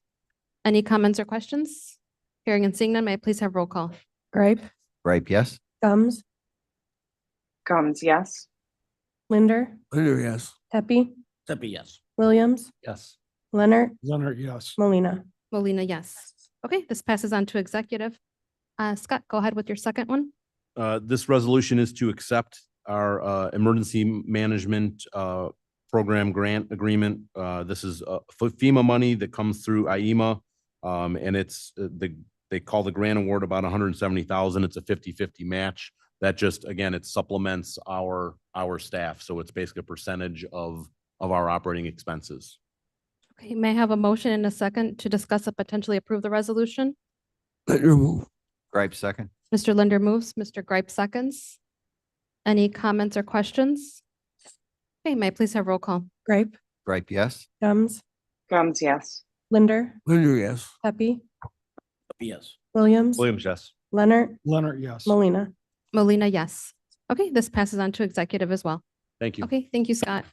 Any comments or questions? Hearing and seeing none, may I please have roll call? Gripe, Grape, yes. Gums, Gums, yes. Linder, Linder, yes. Pepe, That'd be yes. Williams, Yes. Leonard, Leonard, yes. Molina. Molina, yes. Okay, this passes on to executive. Scott, go ahead with your second one. This resolution is to accept our emergency management program grant agreement. This is FEMA money that comes through IEMA. And it's they call the grant award about 170,000. It's a 50-50 match. That just, again, it supplements our staff. So it's basically a percentage of our operating expenses. Okay, may I have a motion and a second to discuss and potentially approve the resolution? Linder move. Gripe second. Mr. Linder moves, Mr. Gripe seconds. Any comments or questions? Okay, may I please have roll call? Gripe, Gripe, yes. Gums, Gums, yes. Linder, Linder, yes. Pepe, Yes. Williams, Williams, yes. Leonard, Leonard, yes. Molina. Molina, yes. Okay, this passes on to executive as well. Thank you. Okay, thank you, Scott.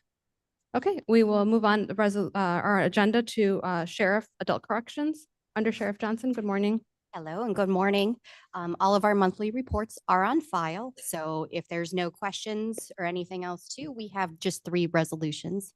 Okay, we will move on our agenda to Sheriff Adult Corrections. Under Sheriff Johnson, good morning. Hello and good morning. All of our monthly reports are on file. So if there's no questions or anything else too, we have just 3 resolutions.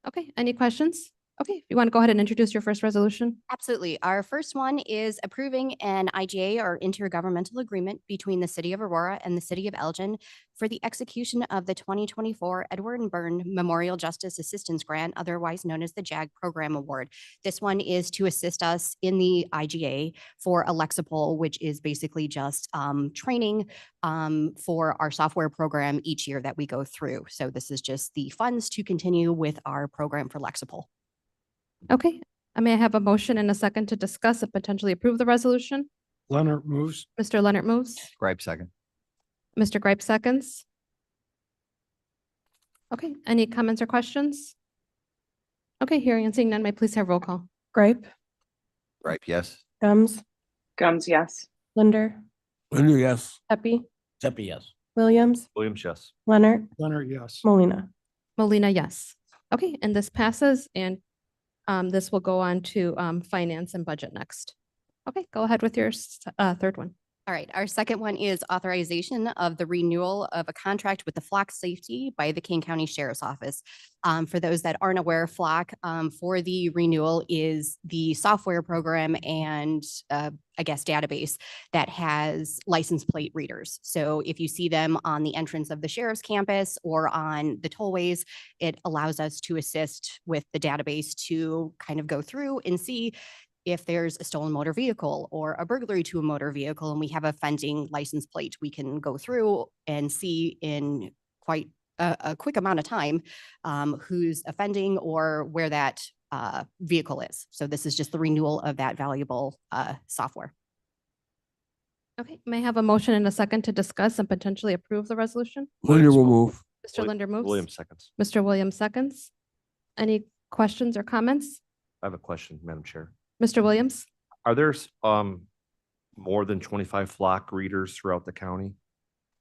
Okay, any questions? Okay, if you want to go ahead and introduce your first resolution. Absolutely. Our first one is approving an IGA or intergovernmental agreement between the City of Aurora and the City of Elgin for the execution of the 2024 Edward and Byrne Memorial Justice Assistance Grant, otherwise known as the JAG Program Award. This one is to assist us in the IGA for Alexipol, which is basically just training for our software program each year that we go through. So this is just the funds to continue with our program for Lexipol. Okay, may I have a motion and a second to discuss and potentially approve the resolution? Leonard moves. Mr. Leonard moves, Gripe second. Mr. Gripe seconds. Okay, any comments or questions? Okay, hearing and seeing none, may I please have roll call? Gripe, Gripe, yes. Gums, Gums, yes. Linder, Linder, yes. Pepe, Pepe, yes. Williams, Williams, yes. Leonard, Leonard, yes. Molina. Molina, yes. Okay, and this passes and this will go on to finance and budget next. Okay, go ahead with your third one. All right, our second one is authorization of the renewal of a contract with the Flock Safety by the King County Sheriff's Office. For those that aren't aware, Flock for the renewal is the software program and I guess database that has license plate readers. So if you see them on the entrance of the sheriff's campus or on the tollways, it allows us to assist with the database to kind of go through and see if there's a stolen motor vehicle or a burglary to a motor vehicle and we have a offending license plate, we can go through and see in quite a quick amount of time who's offending or where that vehicle is. So this is just the renewal of that valuable software. Okay, may I have a motion and a second to discuss and potentially approve the resolution? Linder will move. Mr. Linder moves. Williams, seconds. Mr. Williams seconds. Any questions or comments? I have a question, Madam Chair. Mr. Williams? Are there more than 25 Flock readers throughout the county?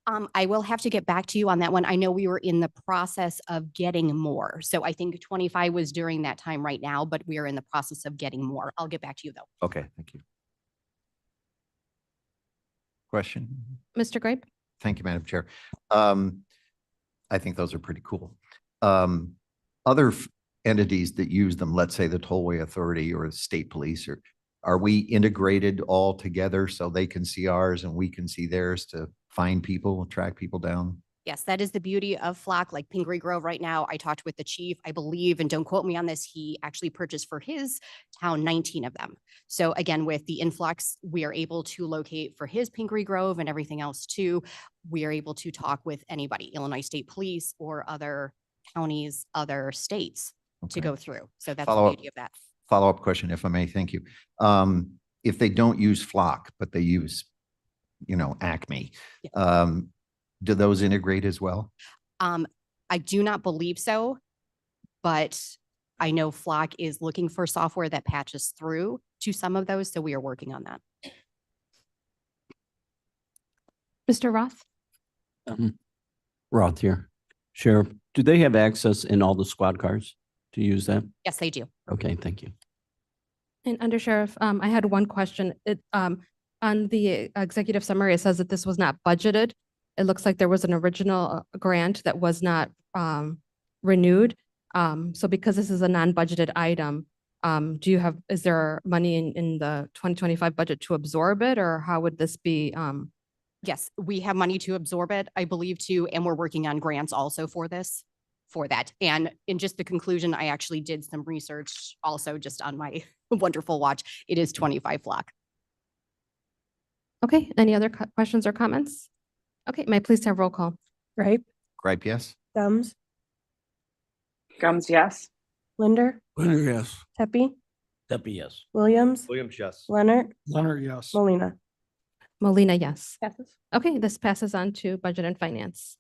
I will have to get back to you on that one. I know we were in the process of getting more. So I think 25 was during that time right now, but we are in the process of getting more. I'll get back to you though. Okay, thank you. Question? Mr. Gripe? Thank you, Madam Chair. I think those are pretty cool. Other entities that use them, let's say the Tollway Authority or the state police, or are we integrated all together so they can see ours and we can see theirs to find people, track people down? Yes, that is the beauty of Flock, like Pingree Grove right now. I talked with the chief, I believe, and don't quote me on this, he actually purchased for his town 19 of them. So again, with the influx, we are able to locate for his Pingree Grove and everything else too. We are able to talk with anybody, Illinois State Police or other counties, other states to go through. So that's the beauty of that. Follow-up question, if I may. Thank you. If they don't use Flock, but they use, Acme, do those integrate as well? I do not believe so, but I know Flock is looking for software that patches through to some of those. So we are working on that. Mr. Roth? Roth here. Sheriff, do they have access in all the squad cars to use that? Yes, they do. Okay, thank you. And Under Sheriff, I had one question. On the executive summary, it says that this was not budgeted. It looks like there was an original grant that was not renewed. So because this is a non-budgeted item, is there money in the 2025 budget to absorb it, or how would this be? Yes, we have money to absorb it, I believe too, and we're working on grants also for this, for that. And in just the conclusion, I actually did some research also just on my wonderful watch. It is 25 flock. Okay, any other questions or comments? Okay, may I please have roll call? Gripe, Gripe, yes. Gums, Gums, yes. Linder, Linder, yes. Tepe, Deputy, yes. Williams, Williams, yes. Leonard, Leonard, yes. Molina. Molina, yes. Passes. Okay, this passes on to Budget and Finance.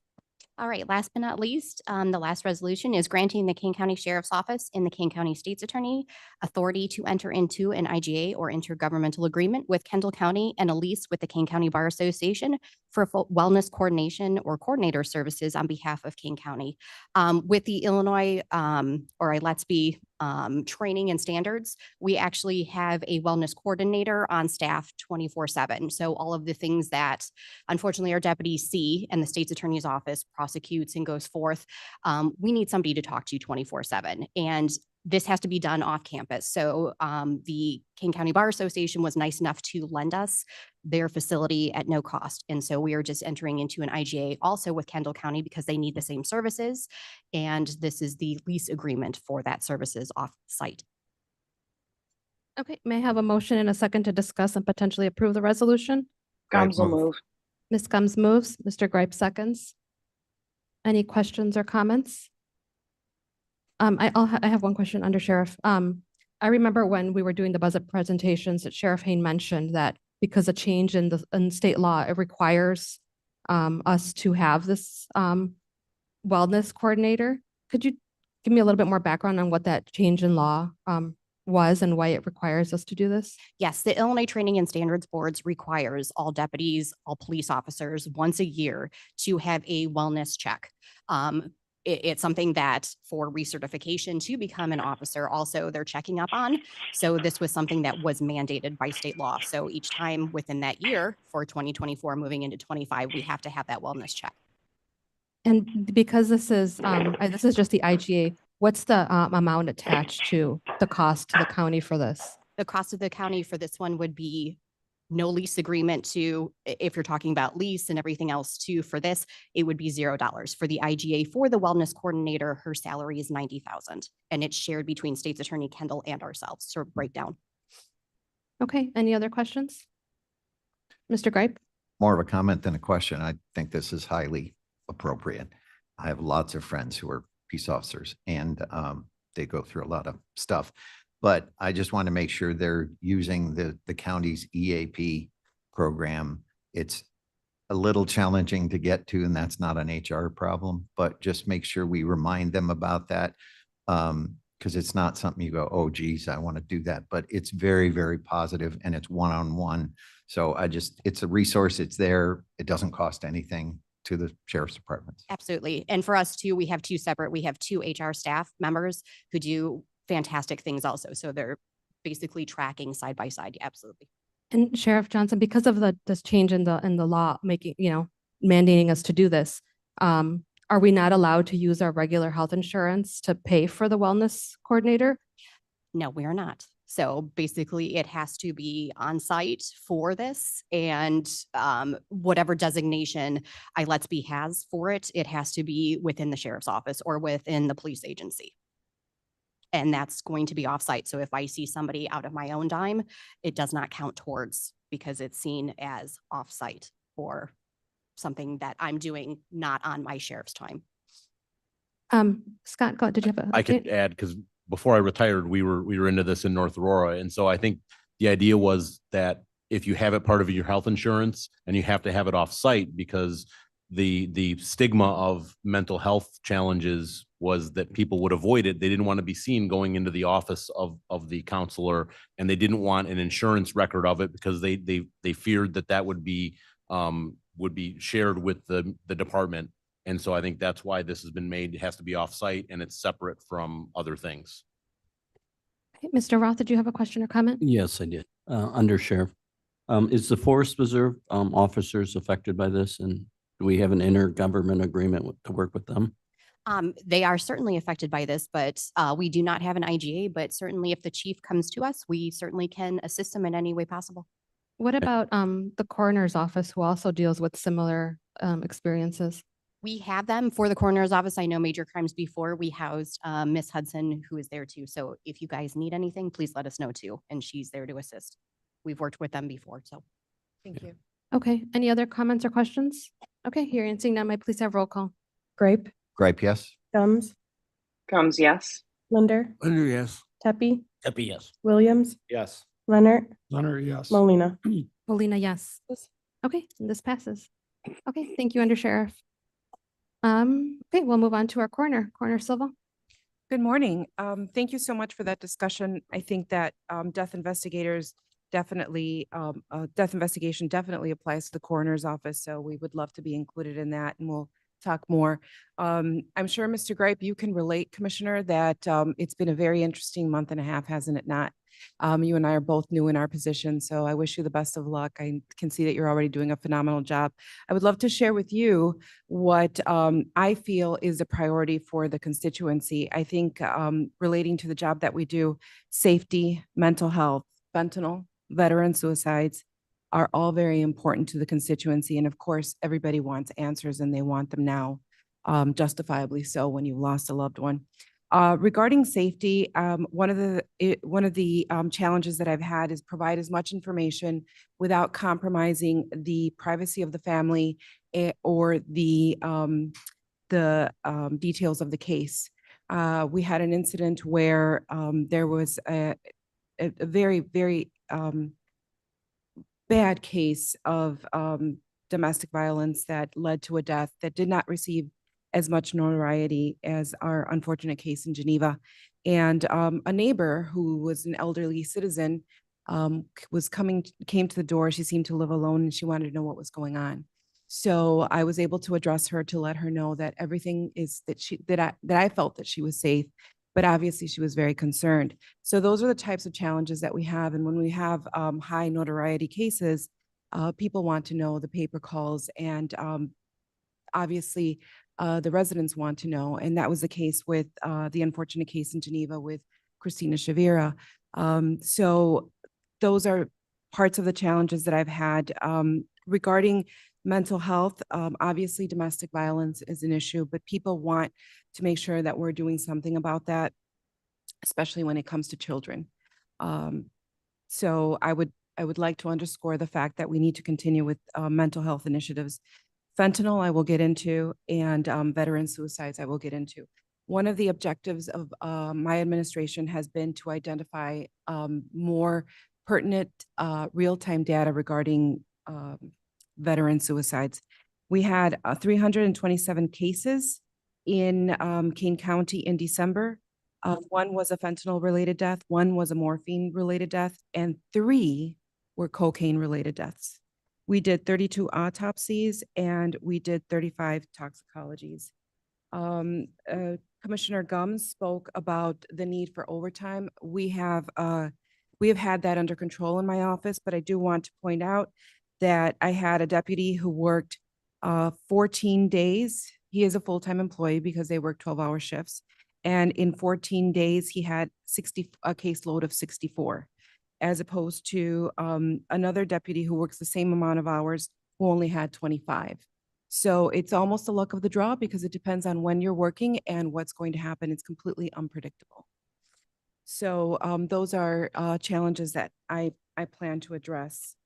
All right, last but not least, the last resolution is granting the Kane County Sheriff's Office and the Kane County State's Attorney authority to enter into an IGA or intergovernmental agreement with Kendall County and a lease with the Kane County Bar Association for wellness coordination or coordinator services on behalf of Kane County. With the Illinois Let's Be training and standards, we actually have a wellness coordinator on staff 24/7. So all of the things that unfortunately our deputies see and the state's attorney's office prosecutes and goes forth, we need somebody to talk to 24/7. And this has to be done off campus. So the Kane County Bar Association was nice enough to lend us their facility at no cost. And so we are just entering into an IGA also with Kendall County because they need the same services. And this is the lease agreement for that services off site. Okay, may I have a motion and a second to discuss and potentially approve the resolution? Gums will move. Ms. Gums moves, Mr. Gripe seconds. Any questions or comments? I have one question under Sheriff. I remember when we were doing the budget presentations that Sheriff Hain mentioned that because a change in state law, it requires us to have this wellness coordinator. Could you give me a little bit more background on what that change in law was and why it requires us to do this? Yes, the Illinois Training and Standards Boards requires all deputies, all police officers once a year to have a wellness check. It's something that for recertification to become an officer, also they're checking up on. So this was something that was mandated by state law. So each time within that year for 2024, moving into 25, we have to have that wellness check. And because this is just the IGA, what's the amount attached to the cost to the county for this? The cost of the county for this one would be no lease agreement to, if you're talking about lease and everything else too, for this, it would be $0. For the IGA, for the wellness coordinator, her salary is $90,000 and it's shared between State's Attorney Kendall and ourselves. So breakdown. Okay, any other questions? Mr. Gripe? More of a comment than a question. I think this is highly appropriate. I have lots of friends who are peace officers and they go through a lot of stuff. But I just want to make sure they're using the county's EAP program. It's a little challenging to get to, and that's not an HR problem, but just make sure we remind them about that. Because it's not something you go, oh, geez, I want to do that. But it's very, very positive and it's one-on-one. So it's a resource. It's there. It doesn't cost anything to the sheriff's departments. Absolutely. And for us too, we have two HR staff members who do fantastic things also. So they're basically tracking side by side. Absolutely. And Sheriff Johnson, because of this change in the law making, mandating us to do this, are we not allowed to use our regular health insurance to pay for the wellness coordinator? No, we are not. So basically it has to be on site for this and whatever designation Let's Be has for it, it has to be within the sheriff's office or within the police agency. And that's going to be offsite. So if I see somebody out of my own dime, it does not count towards because it's seen as offsite or something that I'm doing not on my sheriff's time. Scott, did you have I could add, because before I retired, we were into this in North Aurora. And so I think the idea was that if you have it part of your health insurance and you have to have it off site because the stigma of mental health challenges was that people would avoid it. They didn't want to be seen going into the office of the counselor, and they didn't want an insurance record of it because they feared that would be shared with the department. And so I think that's why this has been made. It has to be off-site and it's separate from other things. Okay, Mr. Roth, did you have a question or comment? Yes, I did. Under Sheriff, is the Forest Preserve officers affected by this? And do we have an intergovernment agreement to work with them? They are certainly affected by this, but we do not have an IGA, but certainly if the chief comes to us, we certainly can assist them in any way possible. What about the coroner's office who also deals with similar experiences? We have them for the coroner's office. I know major crimes before we housed Miss Hudson, who is there too. So if you guys need anything, please let us know too. And she's there to assist. We've worked with them before, so thank you. Okay, any other comments or questions? Okay, hearing and seeing none, may I please have roll call? Grape, Gripe, yes. Gums, Gums, yes. Linder, Linder, yes. Tepe, Happy, yes. Williams, Yes. Leonard, Leonard, yes. Molina. Paulina, yes. Okay, and this passes. Okay, thank you, Under Sheriff. Okay, we'll move on to our coroner, Coroner Silva. Good morning. Thank you so much for that discussion. I think that death investigators definitely, death investigation definitely applies to the coroner's office. So we would love to be included in that and we'll talk more. I'm sure, Mr. Gripe, you can relate, Commissioner, that it's been a very interesting month and a half, hasn't it not? You and I are both new in our position, so I wish you the best of luck. I can see that you're already doing a phenomenal job. I would love to share with you what I feel is a priority for the constituency. I think relating to the job that we do, safety, mental health, fentanyl, veteran suicides are all very important to the constituency. And of course, everybody wants answers and they want them now, justifiably so when you've lost a loved one. Regarding safety, one of the challenges that I've had is provide as much information without compromising the privacy of the family or the details of the case. We had an incident where there was a very, very bad case of domestic violence that led to a death that did not receive as much notoriety as our unfortunate case in Geneva. And a neighbor who was an elderly citizen came to the door. She seemed to live alone and she wanted to know what was going on. So I was able to address her to let her know that everything is that I felt that she was safe, but obviously she was very concerned. So those are the types of challenges that we have. And when we have high notoriety cases, people want to know the paper calls and obviously the residents want to know. And that was the case with the unfortunate case in Geneva with Christina Shavira. So those are parts of the challenges that I've had. Regarding mental health, obviously domestic violence is an issue, but people want to make sure that we're doing something about that, especially when it comes to children. So I would like to underscore the fact that we need to continue with mental health initiatives. Fentanyl, I will get into, and veteran suicides, I will get into. One of the objectives of my administration has been to identify more pertinent real-time data regarding veteran suicides. We had 327 cases in Kane County in December. One was a fentanyl-related death, one was a morphine-related death, and 3 were cocaine-related deaths. We did 32 autopsies and we did 35 toxicologies. Commissioner Gums spoke about the need for overtime. We have had that under control in my office, but I do want to point out that I had a deputy who worked 14 days. He is a full-time employee because they work 12-hour shifts. And in 14 days, he had a caseload of 64. As opposed to another deputy who works the same amount of hours who only had 25. So it's almost the luck of the draw because it depends on when you're working and what's going to happen. It's completely unpredictable. So those are challenges that I plan to address.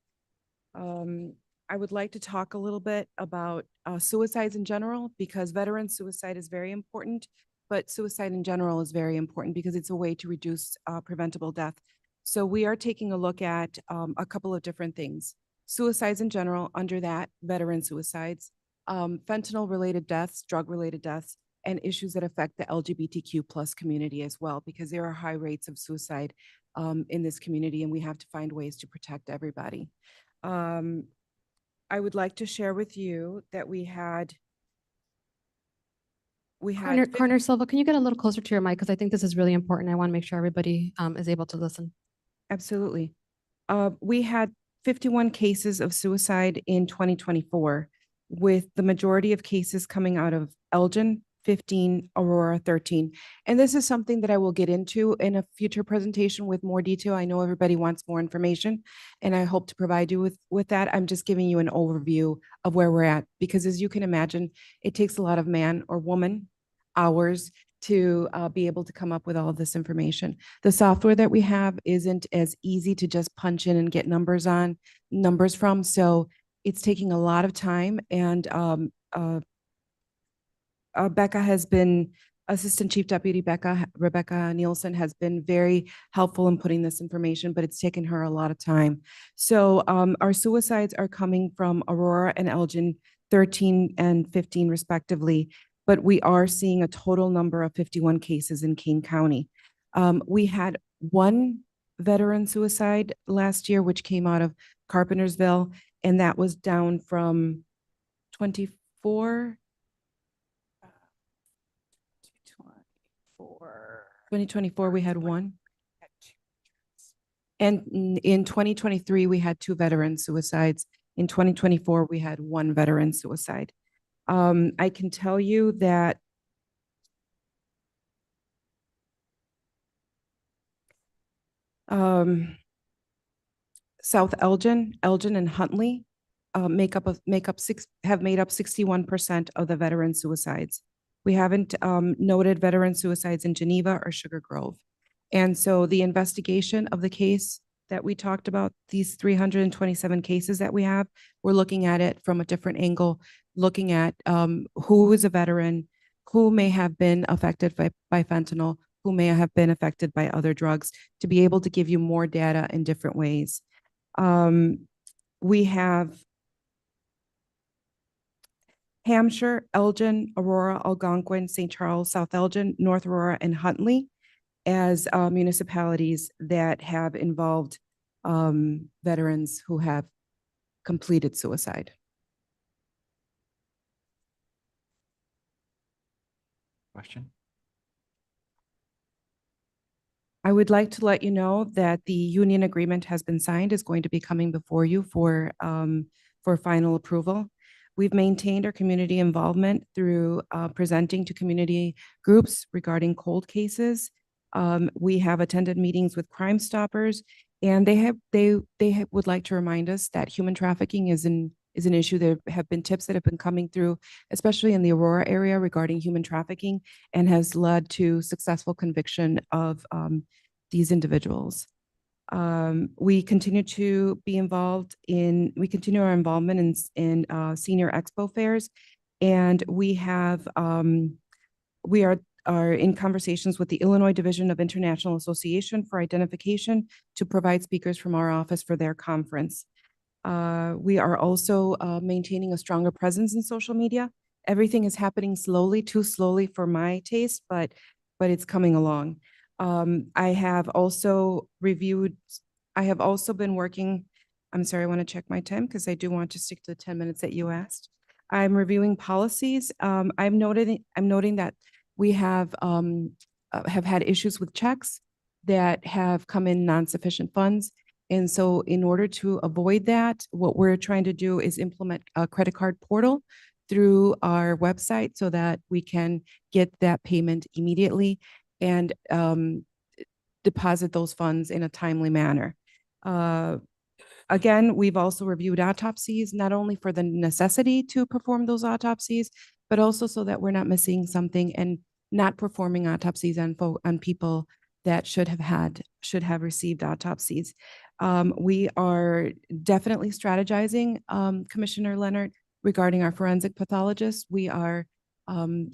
I would like to talk a little bit about suicides in general because veteran suicide is very important, but suicide in general is very important because it's a way to reduce preventable death. So we are taking a look at a couple of different things. Suicides in general, under that, veteran suicides, fentanyl-related deaths, drug-related deaths, and issues that affect the LGBTQ plus community as well, because there are high rates of suicide in this community, and we have to find ways to protect everybody. I would like to share with you that we had Coroner Silva, can you get a little closer to your mic? Because I think this is really important. I want to make sure everybody is able to listen. Absolutely. We had 51 cases of suicide in 2024, with the majority of cases coming out of Elgin, 15, Aurora 13. And this is something that I will get into in a future presentation with more detail. I know everybody wants more information, and I hope to provide you with that. I'm just giving you an overview of where we're at, because as you can imagine, it takes a lot of man or woman hours to be able to come up with all of this information. The software that we have isn't as easy to just punch in and get numbers from. So it's taking a lot of time, and Becca has been, Assistant Chief Deputy Rebecca Nielsen has been very helpful in putting this information, but it's taken her a lot of time. So our suicides are coming from Aurora and Elgin, 13 and 15 respectively, but we are seeing a total number of 51 cases in Kane County. We had one veteran suicide last year, which came out of Carpentersville, and that was down from 24. 2024, we had one. And in 2023, we had 2 veteran suicides. In 2024, we had 1 veteran suicide. I can tell you that South Elgin and Huntley have made up 61% of the veteran suicides. We haven't noted veteran suicides in Geneva or Sugar Grove. And so the investigation of the case that we talked about, these 327 cases that we have, we're looking at it from a different angle, looking at who is a veteran, who may have been affected by fentanyl, who may have been affected by other drugs, to be able to give you more data in different ways. We have Hampshire, Elgin, Aurora, Algonquin, St. Charles, South Elgin, North Aurora, and Huntley as municipalities that have involved veterans who have completed suicide. Question? I would like to let you know that the union agreement has been signed, is going to be coming before you for final approval. We've maintained our community involvement through presenting to community groups regarding cold cases. We have attended meetings with Crime Stoppers, and they would like to remind us that human trafficking is an issue. There have been tips that have been coming through, especially in the Aurora area, regarding human trafficking, and has led to successful conviction of these individuals. We continue to be involved in, we continue our involvement in senior expo fairs, and we have, we are in conversations with the Illinois Division of International Association for Identification to provide speakers from our office for their conference. We are also maintaining a stronger presence in social media. Everything is happening slowly, too slowly for my taste, but it's coming along. I have also been working, I'm sorry, I want to check my time because I do want to stick to the 10 minutes that you asked. I'm reviewing policies. I'm noting that we have had issues with checks that have come in non-sufficient funds. And so in order to avoid that, what we're trying to do is implement a credit card portal through our website so that we can get that payment immediately and deposit those funds in a timely manner. Again, we've also reviewed autopsies, not only for the necessity to perform those autopsies, but also so that we're not missing something and not performing autopsies on people that should have received autopsies. We are definitely strategizing, Commissioner Leonard, regarding our forensic pathologists. We are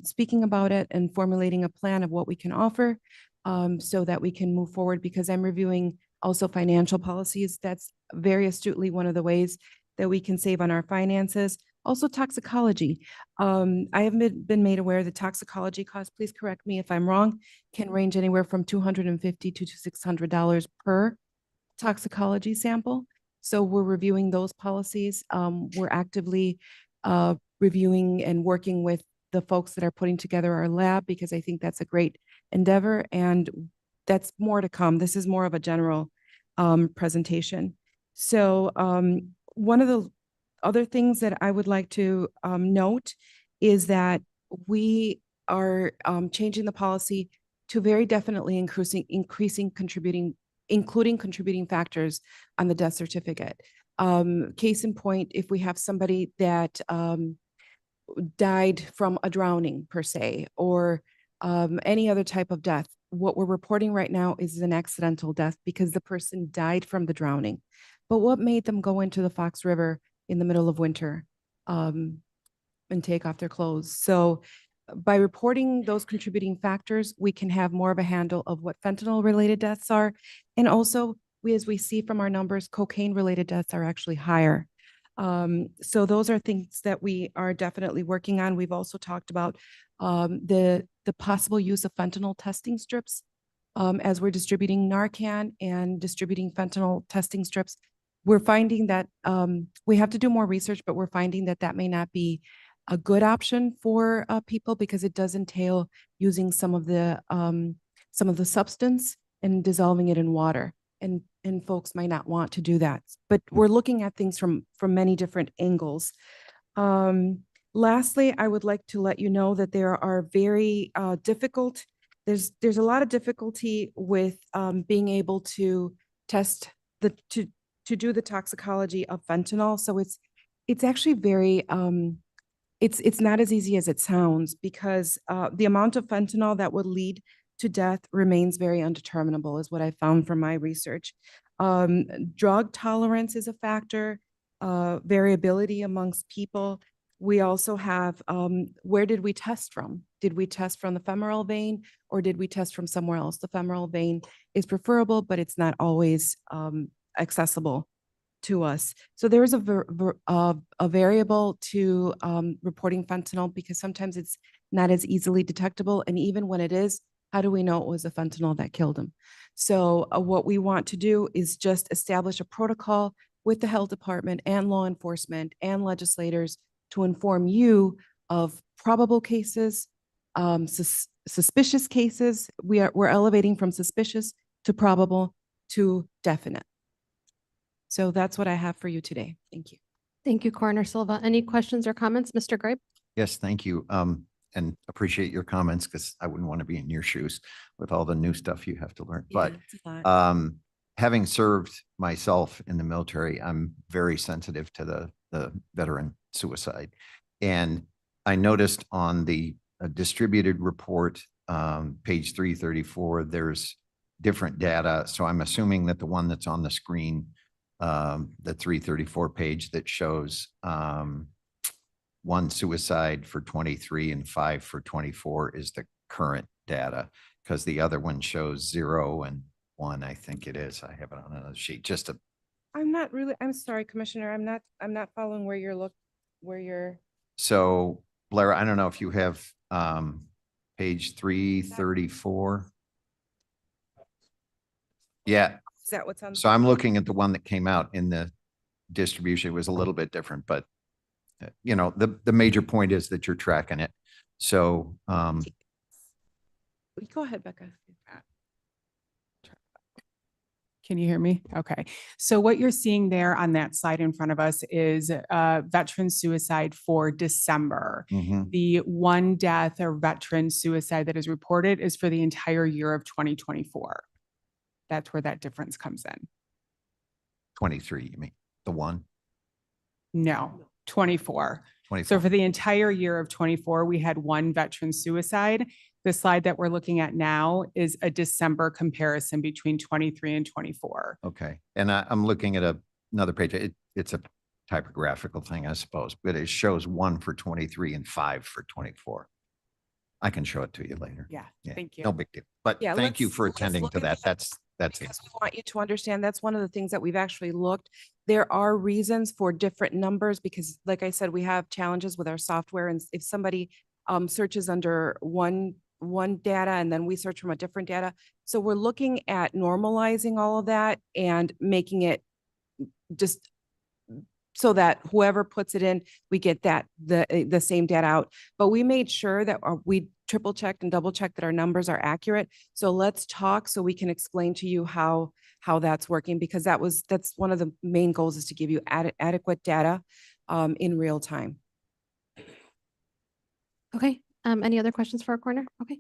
speaking about it and formulating a plan of what we can offer so that we can move forward, because I'm reviewing also financial policies. That's very astutely one of the ways that we can save on our finances. Also toxicology. I have been made aware that toxicology costs, please correct me if I'm wrong, can range anywhere from $250 to $600 per toxicology sample. So we're reviewing those policies. We're actively reviewing and working with the folks that are putting together our lab, because I think that's a great endeavor, and that's more to come. This is more of a general presentation. So one of the other things that I would like to note is that we are changing the policy to very definitely including contributing factors on the death certificate. Case in point, if we have somebody that died from a drowning per se, or any other type of death, what we're reporting right now is an accidental death because the person died from the drowning. But what made them go into the Fox River in the middle of winter and take off their clothes? So by reporting those contributing factors, we can have more of a handle of what fentanyl-related deaths are. And also, as we see from our numbers, cocaine-related deaths are actually higher. So those are things that we are definitely working on. We've also talked about the possible use of fentanyl testing strips as we're distributing Narcan and distributing fentanyl testing strips. We're finding that we have to do more research, but we're finding that that may not be a good option for people because it does entail using some of the substance and dissolving it in water. And folks might not want to do that, but we're looking at things from many different angles. Lastly, I would like to let you know that there are very difficult, there's a lot of difficulty with being able to test to do the toxicology of fentanyl. So it's actually very, it's not as easy as it sounds because the amount of fentanyl that would lead to death remains very undeterminable is what I found from my research. Drug tolerance is a factor, variability amongst people. We also have, where did we test from? Did we test from the femoral vein or did we test from somewhere else? The femoral vein is preferable, but it's not always accessible to us. So there is a variable to reporting fentanyl because sometimes it's not as easily detectable. And even when it is, how do we know it was the fentanyl that killed him? So what we want to do is just establish a protocol with the health department and law enforcement and legislators to inform you of probable cases, suspicious cases. We're elevating from suspicious to probable to definite. So that's what I have for you today. Thank you. Thank you, Coroner Silva. Any questions or comments, Mr. Gripe? Yes, thank you. And appreciate your comments because I wouldn't want to be in your shoes with all the new stuff you have to learn. But having served myself in the military, I'm very sensitive to the veteran suicide. And I noticed on the distributed report, page 334, there's different data. So I'm assuming that the one that's on the screen, the 334 page that shows one suicide for 23 and 5 for 24 is the current data because the other one shows 0 and 1, I think it is. I have it on another sheet. I'm sorry, Commissioner. I'm not following where you're. So Blair, I don't know if you have page 334. Yeah. Is that what's on? So I'm looking at the one that came out in the distribution. It was a little bit different, but you know, the major point is that you're tracking it. So Go ahead, Becca. Can you hear me? Okay. So what you're seeing there on that slide in front of us is veteran suicide for December. The one death or veteran suicide that is reported is for the entire year of 2024. That's where that difference comes in. 23, you mean the one? No, 24. 24. So for the entire year of 24, we had one veteran suicide. The slide that we're looking at now is a December comparison between 23 and 24. Okay. And I'm looking at another page. It's a typographical thing, I suppose, but it shows 1 for 23 and 5 for 24. I can show it to you later. Yeah. Thank you. No big deal. But Yeah, thank you let's- for let's attending look to at that. that. That's it. Because we want you to understand that's one of the things that we've actually looked. There are reasons for different numbers because like I said, we have challenges with our software. And if somebody searches under one data and then we search from a different data. So we're looking at normalizing all of that and making it just so that whoever puts it in, we get that the same data out. But we made sure that we triple checked and double checked that our numbers are accurate. So let's talk so we can explain to you how that's working because that's one of the main goals is to give you adequate data in real time. Okay. Any other questions for our coroner? Okay.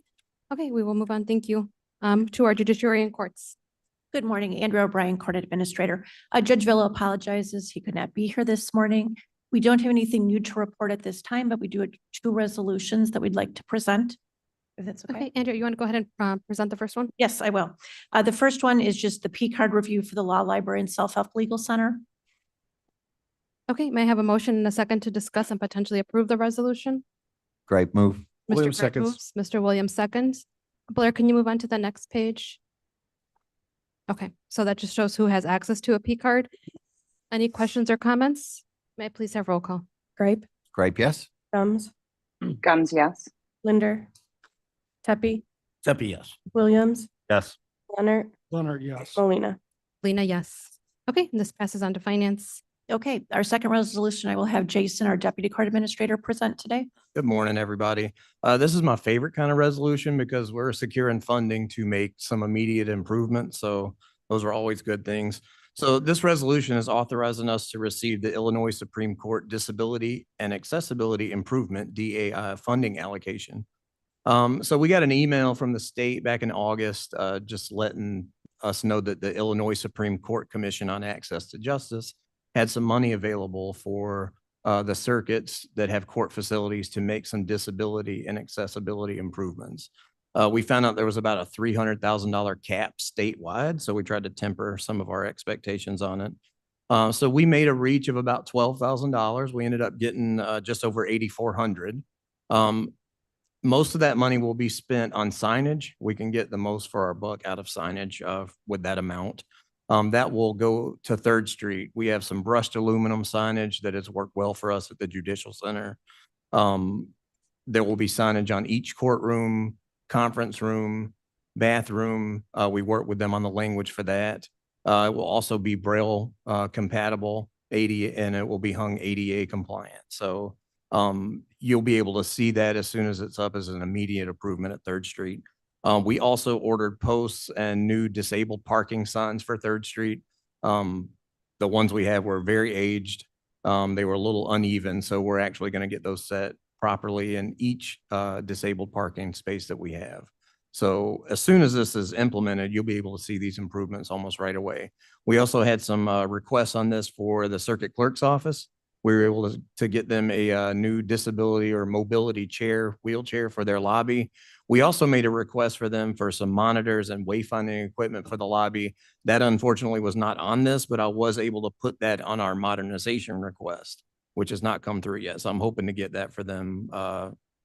Okay, we will move on. Thank you. To our judiciary and courts. Good morning, Andrew O'Brien, Court Administrator. Judge Villa apologizes. He could not be here this morning. We don't have anything new to report at this time, but we do have 2 resolutions that we'd like to present. If that's okay. Okay, Andrew, you want to go ahead and present the first one? Yes, I will. The first one is just the P card review for the Law Library and Self-Help Legal Center. Okay, may I have a motion and a second to discuss and potentially approve the resolution? Gripe move. Mr. Williams Gripe seconds. moves, Mr. Williams seconds. Blair, can you move on to the next page? Okay, so that just shows who has access to a P card. Any questions or comments? May I please have roll call? Gripe, Gripe, yes. Gums, Gums, yes. Linder, Tepe, Tepe, yes. Williams, Yes. Leonard, Leonard, yes. Molina. Lena, yes. Okay, and this passes on to finance. Okay, our second resolution, I will have Jason, our Deputy Court Administrator, present today. Good morning, everybody. This is my favorite kind of resolution because we're securing funding to make some immediate improvements. So those are always good things. So this resolution is authorizing us to receive the Illinois Supreme Court Disability and Accessibility Improvement DAI funding allocation. So we got an email from the state back in August, just letting us know that the Illinois Supreme Court Commission on Access to Justice had some money available for the circuits that have court facilities to make some disability and accessibility improvements. We found out there was about a $300,000 cap statewide, so we tried to temper some of our expectations on it. So we made a reach of about $12,000. We ended up getting just over $8,400. Most of that money will be spent on signage. We can get the most for our buck out of signage with that amount. That will go to 3rd Street. We have some brushed aluminum signage that has worked well for us at the Judicial Center. There will be signage on each courtroom, conference room, bathroom. We work with them on the language for that. It will also be Braille compatible, and it will be hung ADA compliant. So you'll be able to see that as soon as it's up as an immediate improvement at 3rd Street. We also ordered posts and new disabled parking signs for 3rd Street. The ones we have were very aged. They were a little uneven, so we're actually going to get those set properly in each disabled parking space that we have. So as soon as this is implemented, you'll be able to see these improvements almost right away. We also had some requests on this for the circuit clerk's office. We were able to get them a new disability or mobility wheelchair for their lobby. We also made a request for them for some monitors and wayfinding equipment for the lobby. That unfortunately was not on this, but I was able to put that on our modernization request, which has not come through yet. So I'm hoping to get that for them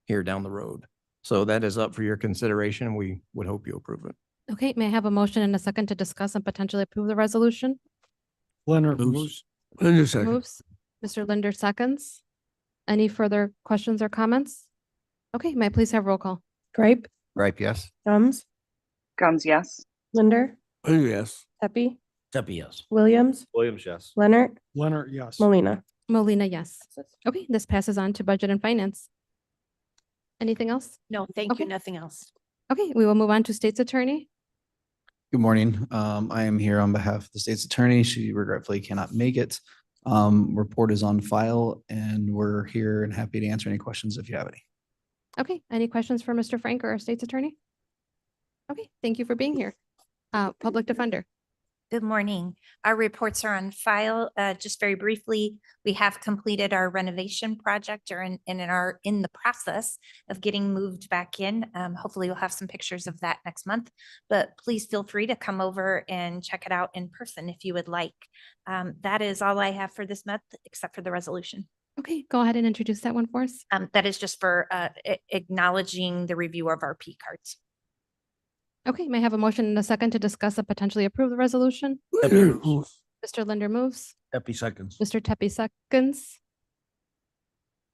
here down the road. So that is up for your consideration. We would hope you approve it. Okay, may I have a motion and a second to discuss and potentially approve the resolution? Leonard Moves. moves. Linder second. Moves. Mr. Linder seconds. Any further questions or comments? Okay, may I please have roll call? Gripe, Gripe, yes. Gums, Gums, yes. Linder, Linder, yes. Tepe, Tepe, yes. Williams, Williams, yes. Leonard, Leonard, yes. Molina. Molina, yes. Okay, this passes on to budget and finance. Anything else? No, thank you. Okay. Nothing else. Okay, we will move on to state's attorney. Good morning. I am here on behalf of the state's attorney. She regretfully cannot make it. Report is on file and we're here and happy to answer any questions if you have any. Okay, any questions for Mr. Frank or our state's attorney? Okay, thank you for being here. Public defender. Good morning. Our reports are on file. Just very briefly, we have completed our renovation project or in the process of getting moved back in. Hopefully we'll have some pictures of that next month, but please feel free to come over and check it out in person if you would like. That is all I have for this month, except for the resolution. Okay, go ahead and introduce that one for us. That is just for acknowledging the review of our P cards. Okay, may I have a motion and a second to discuss and potentially approve the resolution? Linder moves. Mr. Linder moves. Tepe seconds. Mr. Tepe seconds.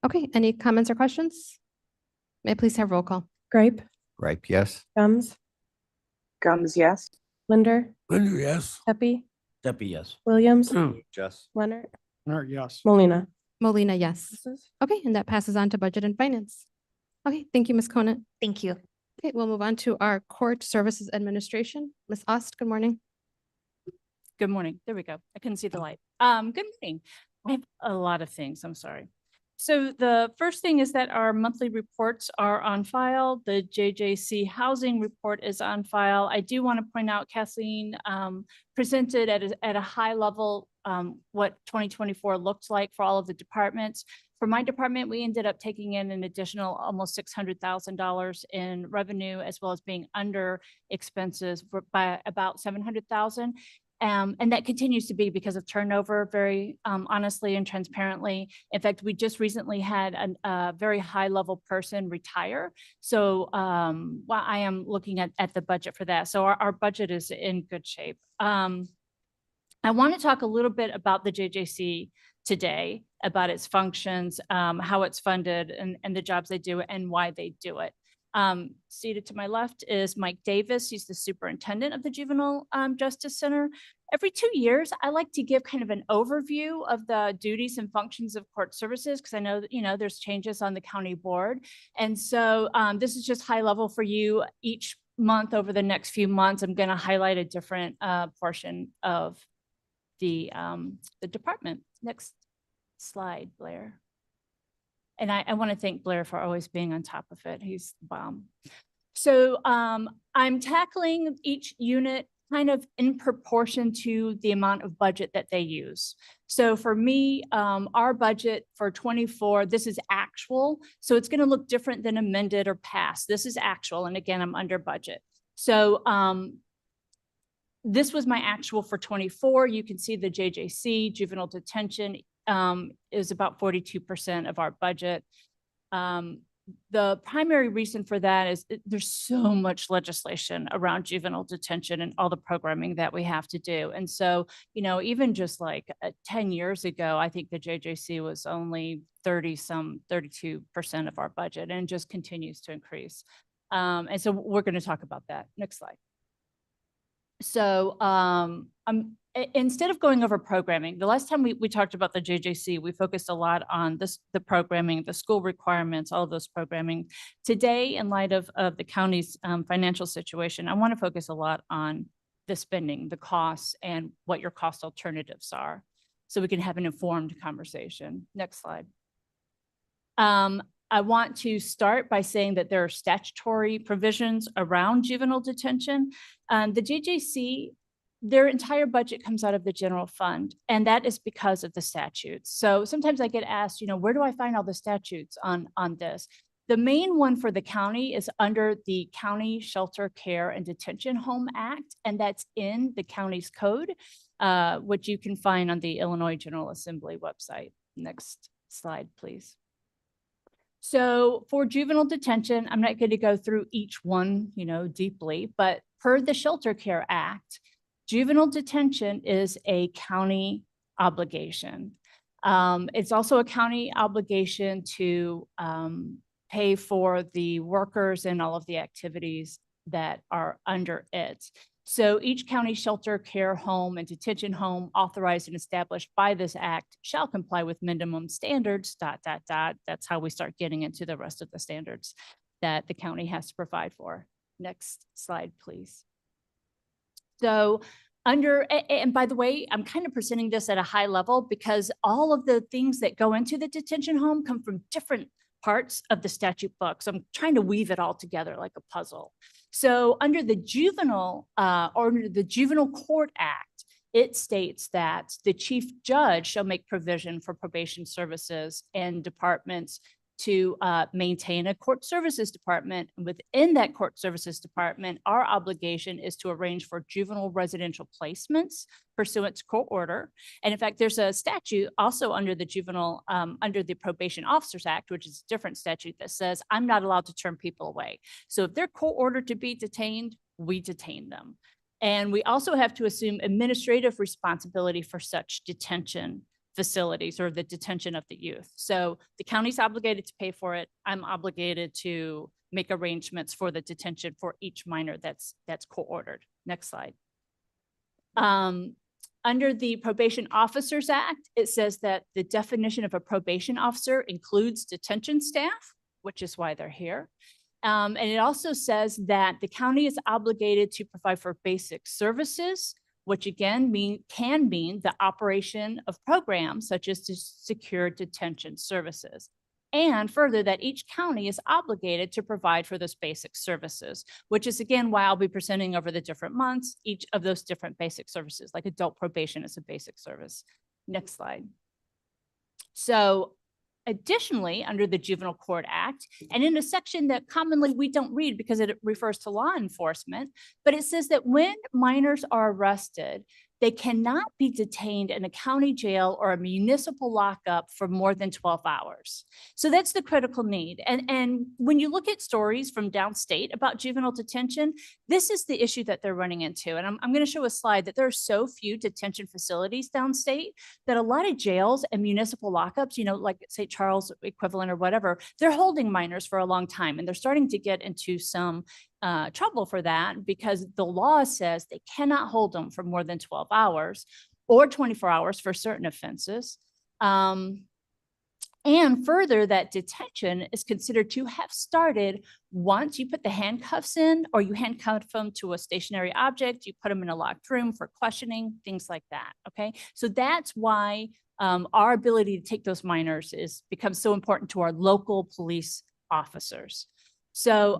Okay, any comments or questions? May I please have roll call? Gripe, Gripe, yes. Gums, Gums, yes. Linder, Linder, yes. Tepe, Tepe, yes. Williams, Yes. Leonard, Leonard, yes. Molina. Molina, yes. Okay, and that passes on to budget and finance. Okay, thank you, Ms. Conant. Thank you. Okay, we'll move on to our court services administration. Ms. Ost, good morning. Good morning. There we go. I couldn't see the light. Good morning. I have a lot of things. I'm sorry. So the first thing is that our monthly reports are on file. The JJC housing report is on file. I do want to point out Kathleen presented at a high level what 2024 looked like for all of the departments. For my department, we ended up taking in an additional almost $600,000 in revenue, as well as being under expenses by about $700,000. And that continues to be because of turnover, very honestly and transparently. In fact, we just recently had a very high level person retire. So well, I am looking at the budget for that. So our budget is in good shape. I want to talk a little bit about the JJC today, about its functions, how it's funded, and the jobs they do and why they do it. Seated to my left is Mike Davis. He's the superintendent of the Juvenile Justice Center. Every 2 years, I like to give kind of an overview of the duties and functions of court services, because I know that, you know, there's changes on the county board. And so this is just high level for you. Each month over the next few months, I'm going to highlight a different portion of the department. Next slide, Blair. And I want to thank Blair for always being on top of it. He's the bomb. So I'm tackling each unit kind of in proportion to the amount of budget that they use. So for me, our budget for 24, this is actual. So it's going to look different than amended or passed. This is actual. And again, I'm under budget. So this was my actual for 24. You can see the JJC, juvenile detention, is about 42% of our budget. The primary reason for that is there's so much legislation around juvenile detention and all the programming that we have to do. And so, you know, even just like 10 years ago, I think the JJC was only 32% of our budget, and just continues to increase. And so we're going to talk about that. Next slide. So instead of going over programming, the last time we talked about the JJC, we focused a lot on the programming, the school requirements, all of those programming. Today, in light of the county's financial situation, I want to focus a lot on the spending, the costs, and what your cost alternatives are, so we can have an informed conversation. Next slide. I want to start by saying that there are statutory provisions around juvenile detention. The JJC, their entire budget comes out of the general fund, and that is because of the statutes. So sometimes I get asked, you know, where do I find all the statutes on this? The main one for the county is under the County Shelter Care and Detention Home Act, and that's in the county's code, which you can find on the Illinois General Assembly website. Next slide, please. So for juvenile detention, I'm not going to go through each one, you know, deeply, but per the Shelter Care Act, juvenile detention is a county obligation. It's also a county obligation to pay for the workers and all of the activities that are under it. So each county shelter, care home, and detention home authorized and established by this act shall comply with minimum standards, ... That's how we start getting into the rest of the standards that the county has to provide for. Next slide, please. So and by the way, I'm kind of presenting this at a high level because all of the things that go into the detention home come from different parts of the statute book. So I'm trying to weave it all together like a puzzle. So under the Juvenile Court Act, it states that the chief judge shall make provision for probation services and departments to maintain a court services department. And within that court services department, our obligation is to arrange for juvenile residential placements pursuant to court order. And in fact, there's a statute also under the under the Probation Officers Act, which is a different statute, that says I'm not allowed to turn people away. So if they're court ordered to be detained, we detain them. And we also have to assume administrative responsibility for such detention facilities or the detention of the youth. So the county's obligated to pay for it. I'm obligated to make arrangements for the detention for each minor that's court ordered. Next slide. Under the Probation Officers Act, it says that the definition of a probation officer includes detention staff, which is why they're here. And it also says that the county is obligated to provide for basic services which again can mean the operation of programs such as to secure detention services. And further, that each county is obligated to provide for those basic services, which is again why I'll be presenting over the different months, each of those different basic services, like adult probation is a basic service. Next slide. So additionally, under the Juvenile Court Act, and in a section that commonly we don't read because it refers to law enforcement, but it says that when minors are arrested, they cannot be detained in a county jail or a municipal lockup for more than 12 hours. So that's the critical need. And when you look at stories from downstate about juvenile detention, this is the issue that they're running into. And I'm going to show a slide that there are so few detention facilities downstate that a lot of jails and municipal lockups, you know, like St. Charles equivalent or whatever, they're holding minors for a long time. And they're starting to get into some trouble for that because the law says they cannot hold them for more than 12 hours or 24 hours for certain offenses. And further, that detention is considered to have started once you put the handcuffs in or you handcuff them to a stationary object, you put them in a locked room for questioning, things like that, okay? So that's why our ability to take those minors becomes so important to our local police officers. So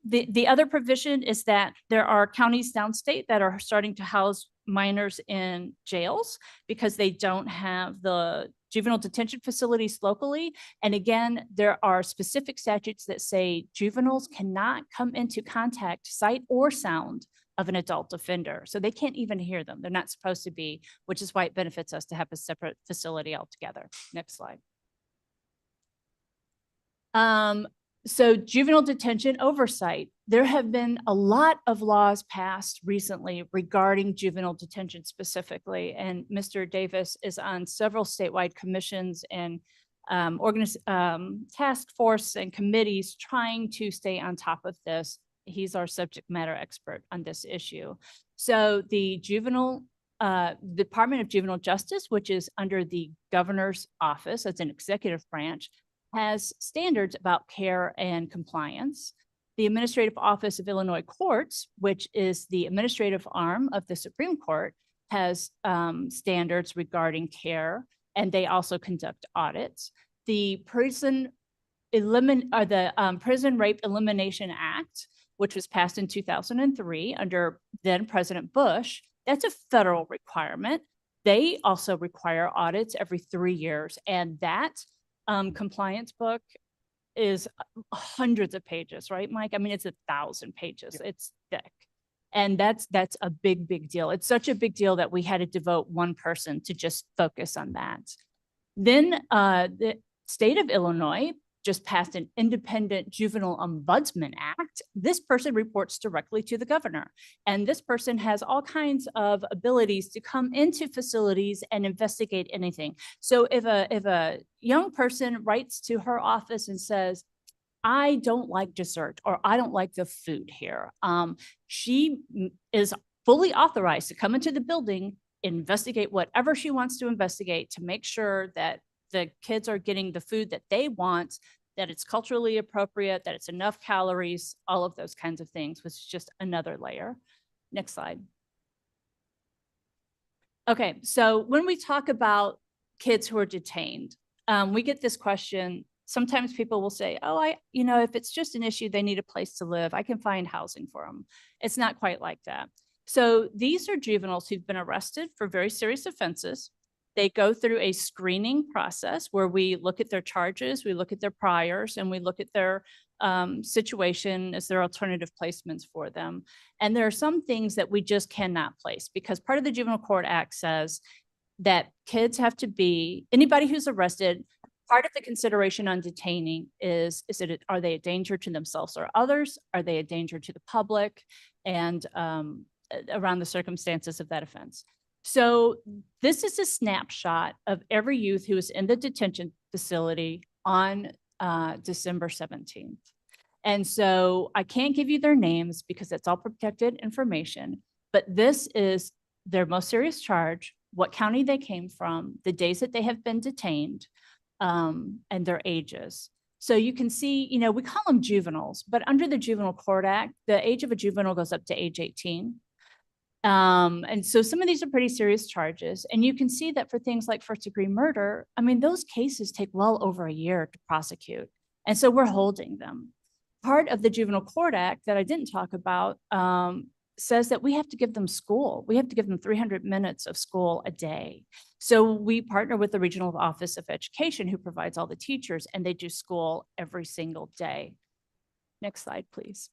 the other provision is that there are counties downstate that are starting to house minors in jails because they don't have the juvenile detention facilities locally. And again, there are specific statutes that say juveniles cannot come into contact, sight or sound of an adult offender. So they can't even hear them. They're not supposed to be, which is why it benefits us to have a separate facility altogether. Next slide. So juvenile detention oversight. There have been a lot of laws passed recently regarding juvenile detention specifically, and Mr. Davis is on several statewide commissions and task force and committees trying to stay on top of this. He's our subject matter expert on this issue. So the Department of Juvenile Justice, which is under the governor's office, that's an executive branch, has standards about care and compliance. The Administrative Office of Illinois Courts, which is the administrative arm of the Supreme Court, has standards regarding care, and they also conduct audits. The Prison Rape Elimination Act, which was passed in 2003 under then President Bush, that's a federal requirement. They also require audits every 3 years, and that compliance book is hundreds of pages, right, Mike? I mean, it's 1,000 pages. Yeah. It's thick. And that's a big, big deal. It's such a big deal that we had to devote one person to just focus on that. Then the state of Illinois just passed an independent juvenile ombudsman act. This person reports directly to the governor. And this person has all kinds of abilities to come into facilities and investigate anything. So if a young person writes to her office and says, I don't like dessert or I don't like the food here, she is fully authorized to come into the building, investigate whatever she wants to investigate to make sure that the kids are getting the food that they want, that it's culturally appropriate, that it's enough calories, all of those kinds of things, which is just another layer. Next slide. Okay, so when we talk about kids who are detained, we get this question. Sometimes people will say, oh, if it's just an issue, they need a place to live, I can find housing for them. It's not quite like that. So these are juveniles who've been arrested for very serious offenses. They go through a screening process where we look at their charges, we look at their priors, and we look at their situation. Is there alternative placements for them? And there are some things that we just cannot place because part of the Juvenile Court Act says that kids have to be, anybody who's arrested, part of the consideration on detaining is are they a danger to themselves or others? Are they a danger to the public? And around the circumstances of that offense. So this is a snapshot of every youth who is in the detention facility on December 17th. And so I can't give you their names because that's all protected information, but this is their most serious charge, what county they came from, the days that they have been detained, and their ages. So you can see, we call them juveniles, but under the Juvenile Court Act, the age of a juvenile goes up to age 18. And so some of these are pretty serious charges. And you can see that for things like first degree murder, I mean, those cases take well over a year to prosecute. And so we're holding them. Part of the Juvenile Court Act that I didn't talk about says that we have to give them school. We have to give them 300 minutes of school a day. So we partner with the Regional Office of Education, who provides all the teachers, and they do school every single day. Next slide, please.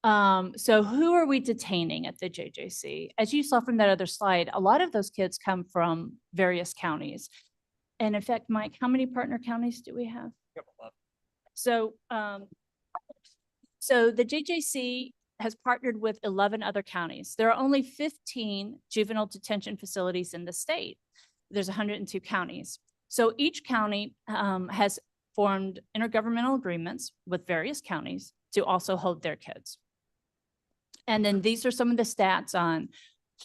So who are we detaining at the JJC? As you saw from that other slide, a lot of those kids come from various counties. And in fact, Mike, how many partner counties do we have? So, so the JJC has partnered with 11 other counties. There are only 15 juvenile detention facilities in the state. There's 102 counties. So each county has formed intergovernmental agreements with various counties to also hold their kids. And then these are some of the stats on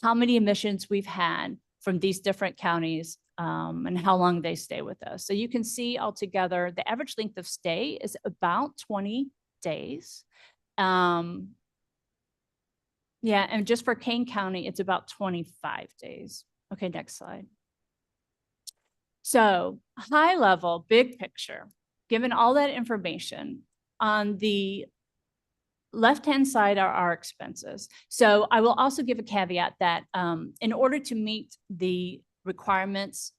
how many admissions we've had from these different counties and how long they stay with us. So you can see altogether, the average length of stay is about 20 days. Yeah, and just for Kane County, it's about 25 days. Okay, next slide. So high level, big picture, given all that information, on the left-hand side are our expenses. So I will also give a caveat that in order to meet the requirements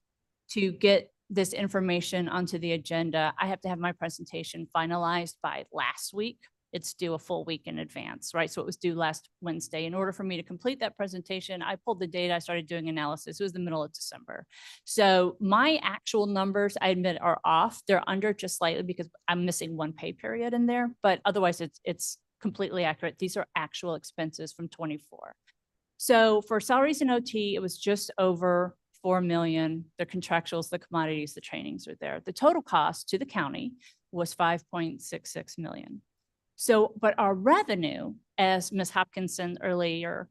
to get this information onto the agenda, I have to have my presentation finalized by last week. It's due a full week in advance, right? So it was due last Wednesday. In order for me to complete that presentation, I pulled the data, I started doing analysis. It was the middle of December. So my actual numbers, I admit, are off. They're under just slightly because I'm missing one pay period in there, but otherwise it's completely accurate. These are actual expenses from 24. So for salaries and OT, it was just over 4 million. The contractuals, the commodities, the trainings are there. The total cost to the county was 5.66 million. So, but our revenue, as Ms. Hopkinson earlier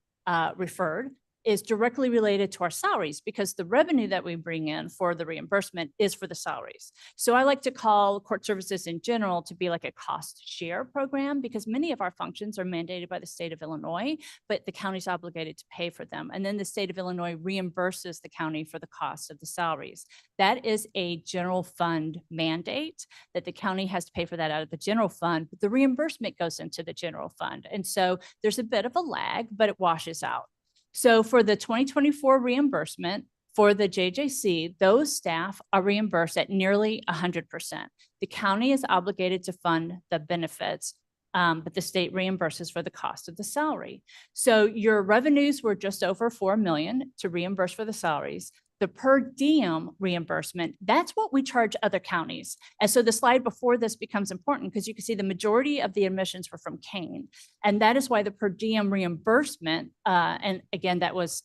referred, is directly related to our salaries because the revenue that we bring in for the reimbursement is for the salaries. So I like to call court services in general to be like a cost share program because many of our functions are mandated by the state of Illinois, but the county's obligated to pay for them. And then the state of Illinois reimburses the county for the cost of the salaries. That is a general fund mandate that the county has to pay for that out of the general fund, but the reimbursement goes into the general fund. And so there's a bit of a lag, but it washes out. So for the 2024 reimbursement for the JJC, those staff are reimbursed at nearly 100%. The county is obligated to fund the benefits, but the state reimburses for the cost of the salary. So your revenues were just over 4 million to reimburse for the salaries. The per diem reimbursement, that's what we charge other counties. And so the slide before this becomes important because you can see the majority of the admissions were from Kane. And that is why the per diem reimbursement, and again, that was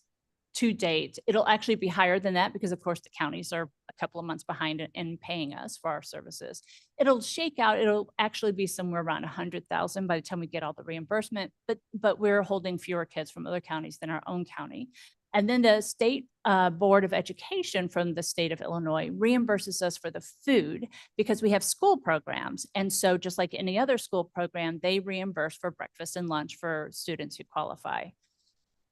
to date, it'll actually be higher than that because of course the counties are a couple of months behind in paying us for our services. It'll shake out, it'll actually be somewhere around 100,000 by the time we get all the reimbursement, but we're holding fewer kids from other counties than our own county. And then the state Board of Education from the state of Illinois reimburses us for the food because we have school programs. And so just like any other school program, they reimburse for breakfast and lunch for students who qualify.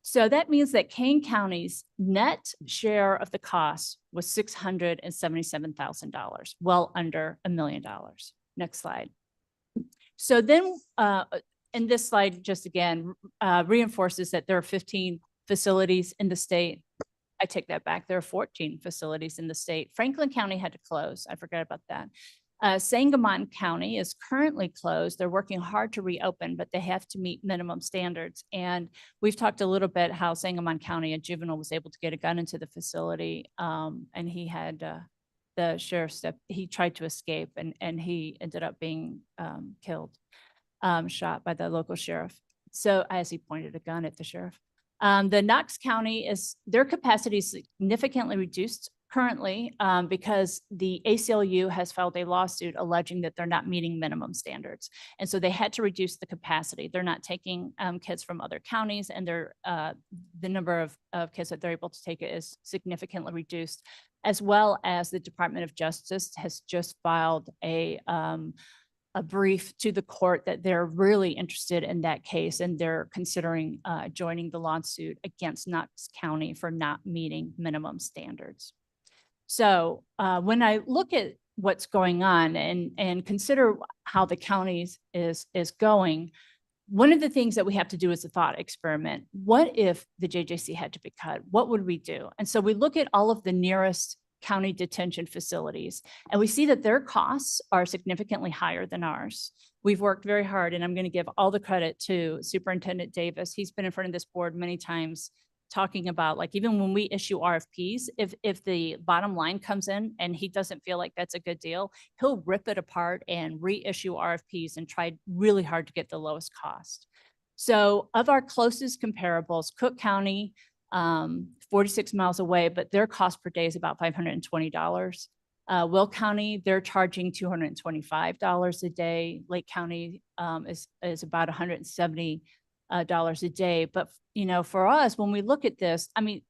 So that means that Kane County's net share of the cost was $677,000, well under $1 million. Next slide. So then, and this slide just again reinforces that there are 15 facilities in the state. I take that back. There are 14 facilities in the state. Franklin County had to close. I forgot about that. Sangamon County is currently closed. They're working hard to reopen, but they have to meet minimum standards. And we've talked a little bit how Sangamon County, a juvenile, was able to get a gun into the facility, and he had the sheriff he tried to escape, and he ended up being killed, shot by the local sheriff. So as he pointed a gun at the sheriff. The Knox County their capacity is significantly reduced currently because the ACLU has filed a lawsuit alleging that they're not meeting minimum standards. And so they had to reduce the capacity. They're not taking kids from other counties, and the number of kids that they're able to take is significantly reduced, as well as the Department of Justice has just filed a a brief to the court that they're really interested in that case and they're considering joining the lawsuit against Knox County for not meeting minimum standards. So when I look at what's going on and consider how the counties is going, one of the things that we have to do is a thought experiment. What if the JJC had to be cut? What would we do? And so we look at all of the nearest county detention facilities, and we see that their costs are significantly higher than ours. We've worked very hard, and I'm going to give all the credit to Superintendent Davis. He's been in front of this board many times talking about, like, even when we issue RFPs, if the bottom line comes in and he doesn't feel like that's a good deal, he'll rip it apart and reissue RFPs and try really hard to get the lowest cost. So of our closest comparables, Cook County, 46 miles away, but their cost per day is about $520. Will County, they're charging $225 a day. Lake County is about $170 a day. But, you know, for us, when we look at this, I mean,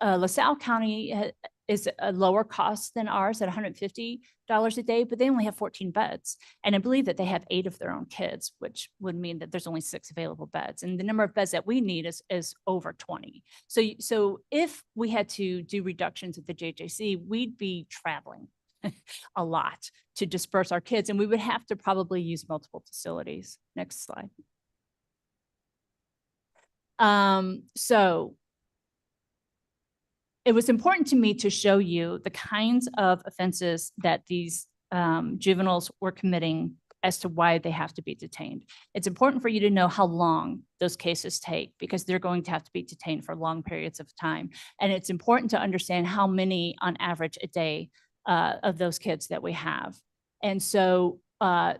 LaSalle County is a lower cost than ours at $150 a day, but they only have 14 beds. And I believe that they have 8 of their own kids, which would mean that there's only 6 available beds. And the number of beds that we need is over 20. So if we had to do reductions at the JJC, we'd be traveling a lot to disperse our kids, and we would have to probably use multiple facilities. Next slide. So it was important to me to show you the kinds of offenses that these juveniles were committing as to why they have to be detained. It's important for you to know how long those cases take, because they're going to have to be detained for long periods of time. And it's important to understand how many on average a day of those kids that we have. And so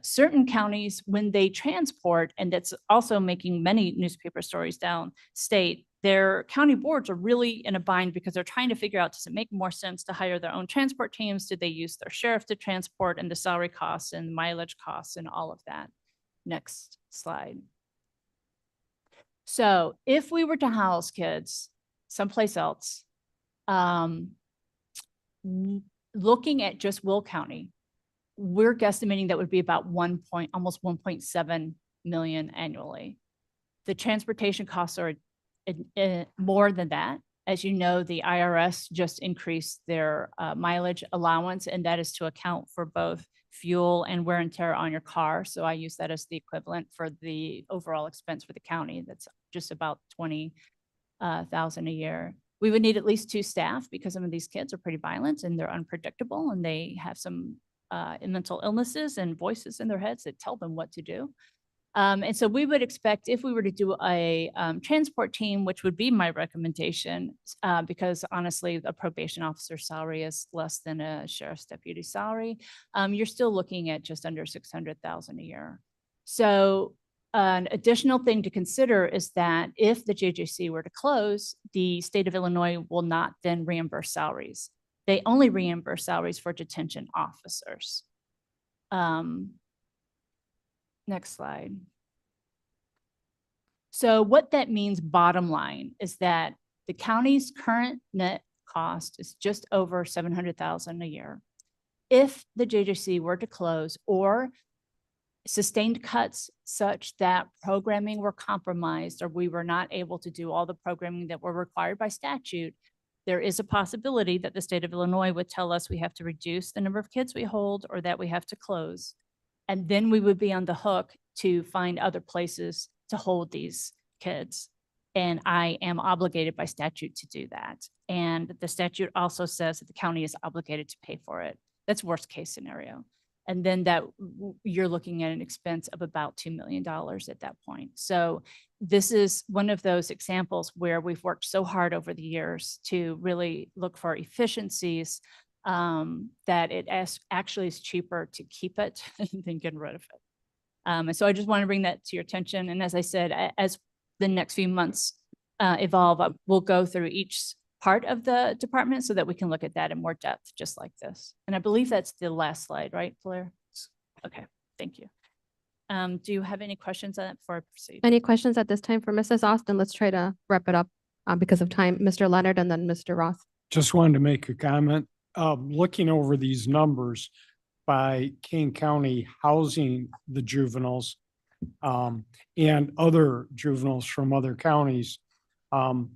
certain counties, when they transport, and that's also making many newspaper stories downstate, their county boards are really in a bind because they're trying to figure out, does it make more sense to hire their own transport teams? Do they use their sheriff to transport, and the salary costs and mileage costs and all of that? Next slide. So if we were to house kids someplace else, looking at just Will County, we're guesstimating that would be about almost 1.7 million annually. The transportation costs are more than that. As you know, the IRS just increased their mileage allowance, and that is to account for both fuel and wear and tear on your car. So I use that as the equivalent for the overall expense for the county. That's just about $20,000 a year. We would need at least 2 staff because some of these kids are pretty violent and they're unpredictable, and they have some mental illnesses and voices in their heads that tell them what to do. And so we would expect, if we were to do a transport team, which would be my recommendation, because honestly, a probation officer's salary is less than a sheriff's deputy salary, you're still looking at just under $600,000 a year. So an additional thing to consider is that if the JJC were to close, the state of Illinois will not then reimburse salaries. They only reimburse salaries for detention officers. Next slide. So what that means, bottom line, is that the county's current net cost is just over $700,000 a year. If the JJC were to close or sustained cuts such that programming were compromised, or we were not able to do all the programming that were required by statute, there is a possibility that the state of Illinois would tell us we have to reduce the number of kids we hold, or that we have to close. And then we would be on the hook to find other places to hold these kids. And I am obligated by statute to do that. And the statute also says that the county is obligated to pay for it. That's worst case scenario. And then that you're looking at an expense of about $2 million at that point. So this is one of those examples where we've worked so hard over the years to really look for efficiencies, that it actually is cheaper to keep it than get rid of it. And so I just want to bring that to your attention. And as I said, as the next few months evolve, we'll go through each part of the department so that we can look at that in more depth, just like this. And I believe that's the last slide, right, Blair? Okay, thank you. Do you have any questions on that before I proceed? Any questions at this time for Mrs. Austin? Let's try to wrap it up because of time. Mr. Leonard and then Mr. Roth. Just wanted to make a comment. Looking over these numbers, by Kane County housing the juveniles and other juveniles from other counties. Our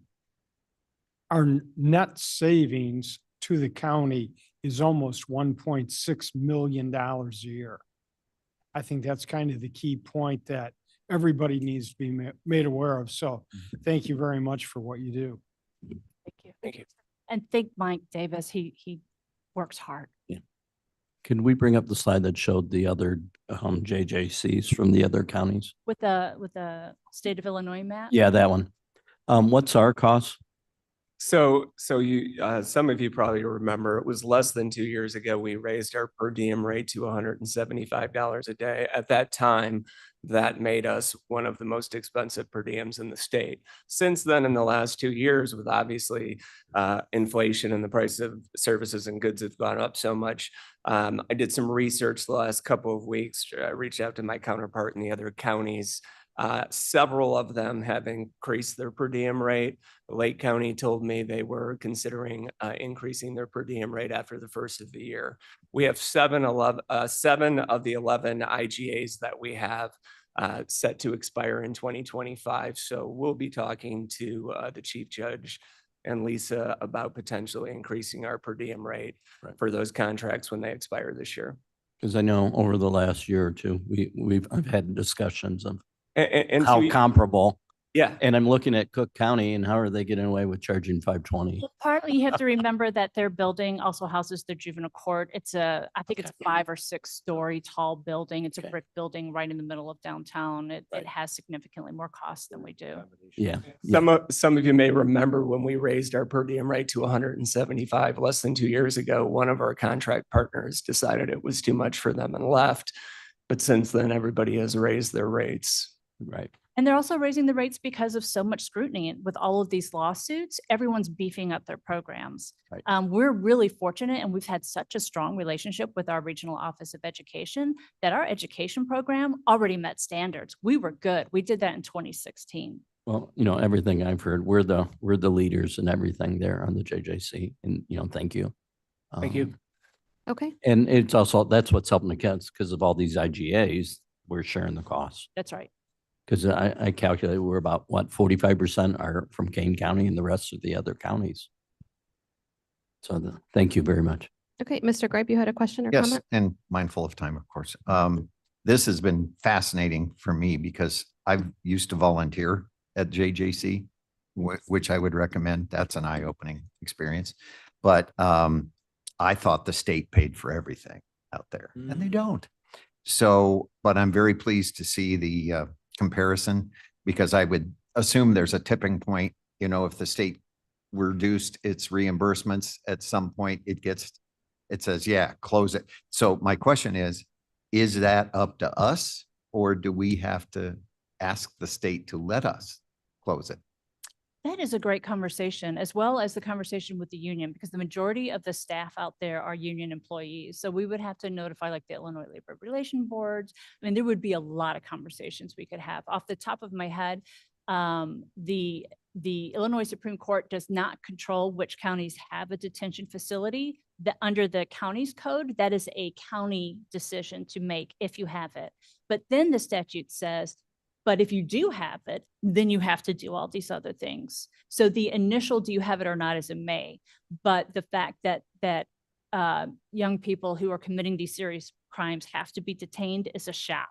net savings to the county is almost $1.6 million a year. I think that's kind of the key point that everybody needs to be made aware of. So thank you very much for what you do. Thank you. Thank you. And thank Mike Davis. He works hard. Can we bring up the slide that showed the other JJCs from the other counties? With the state of Illinois map? Yeah, that one. What's our cost? So you, some of you probably remember, it was less than 2 years ago, we raised our per diem rate to $175 a day. At that time, that made us one of the most expensive per diems in the state. Since then, in the last 2 years, with obviously inflation and the price of services and goods have gone up so much, I did some research the last couple of weeks, reached out to my counterpart in the other counties. Several of them have increased their per diem rate. Lake County told me they were considering increasing their per diem rate after the first of the year. We have 7 of the 11 IGAs that we have set to expire in 2025. So we'll be talking to the chief judge and Lisa about potentially increasing our per diem rate for those contracts when they expire this year. Because I know over the last year or two, I've had discussions of And how so- comparable. Yeah. And I'm looking at Cook County and how are they getting away with charging $520? Well, partly you have to remember that their building also houses their juvenile court. It's I think it's a 5 or 6 story tall building. It's a brick building right in the middle of downtown. It has significantly more costs than we do. Yeah. Some of you may remember when we raised our per diem rate to 175 less than 2 years ago, one of our contract partners decided it was too much for them and left. But since then, everybody has raised their rates. Right. And they're also raising the rates because of so much scrutiny with all of these lawsuits. Everyone's beefing up their programs. Right. We're really fortunate, and we've had such a strong relationship with our regional office of education that our education program already met standards. We were good. We did that in 2016. Well, everything I've heard, we're the leaders in everything there on the JJC, and thank you. Thank you. Okay, And it's also, that's what's helping the kids because of all these IGAs, we're sharing the costs. That's right. Because I calculate we're about 45% are from Kane County and the rest of the other counties. So thank you very much. okay, Mr. Gripe, you had a question or Yes, comment? and mindful of time, of course. This has been fascinating for me because I've used to volunteer at JJC, which I would recommend. That's an eye-opening experience. But I thought the state paid for everything out there, and they don't. So, but I'm very pleased to see the comparison because I would assume there's a tipping point. If the state reduced its reimbursements at some point, it says, yeah, close it. So my question is that up to us, or do we have to ask the state to let us close it? That is a great conversation, as well as the conversation with the union, because the majority of the staff out there are union employees. So we would have to notify like the Illinois Labor Relation Boards. I mean, there would be a lot of conversations we could have. Off the top of my head, the Illinois Supreme Court does not control which counties have a detention facility. That under the county's code, that is a county decision to make if you have it. But then the statute says, but if you do have it, then you have to do all these other things. So the initial do you have it or not is a may, but the fact that young people who are committing these serious crimes have to be detained is a shall.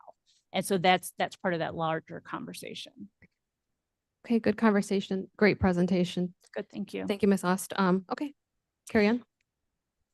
And so that's part of that larger conversation. Okay, good conversation. Great presentation. Good, thank you. Thank you, Ms. Ost. Okay, carry on.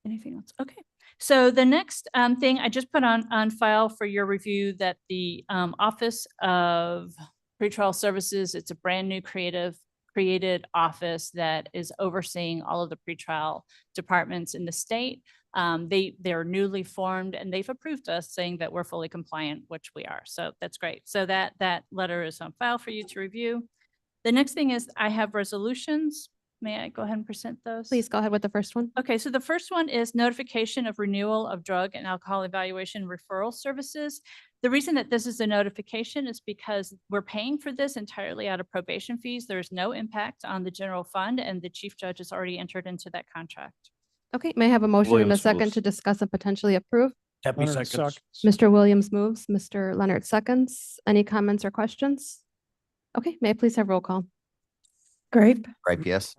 Anything else? Okay. So the next thing I just put on file for your review that the Office of Pretrial Services, it's a brand new created office that is overseeing all of the pretrial departments in the state. They're newly formed and they've approved us saying that we're fully compliant, which we are. So that's great. So that letter is on file for you to review. The next thing is I have resolutions. May I go ahead and present those? Please go ahead with the first one. Okay, so the first one is notification of renewal of drug and alcohol evaluation referral services. The reason that this is a notification is because we're paying for this entirely out of probation fees. There's no impact on the general fund, and the chief judge has already entered into that contract. Okay, may I have a motion and a Williams second moves. to discuss and potentially approve? Happy Leonard seconds. Mr. Williams moves, Mr. Leonard seconds. Any comments or questions? Okay, may I please have roll call? Grape, Gripe, yes.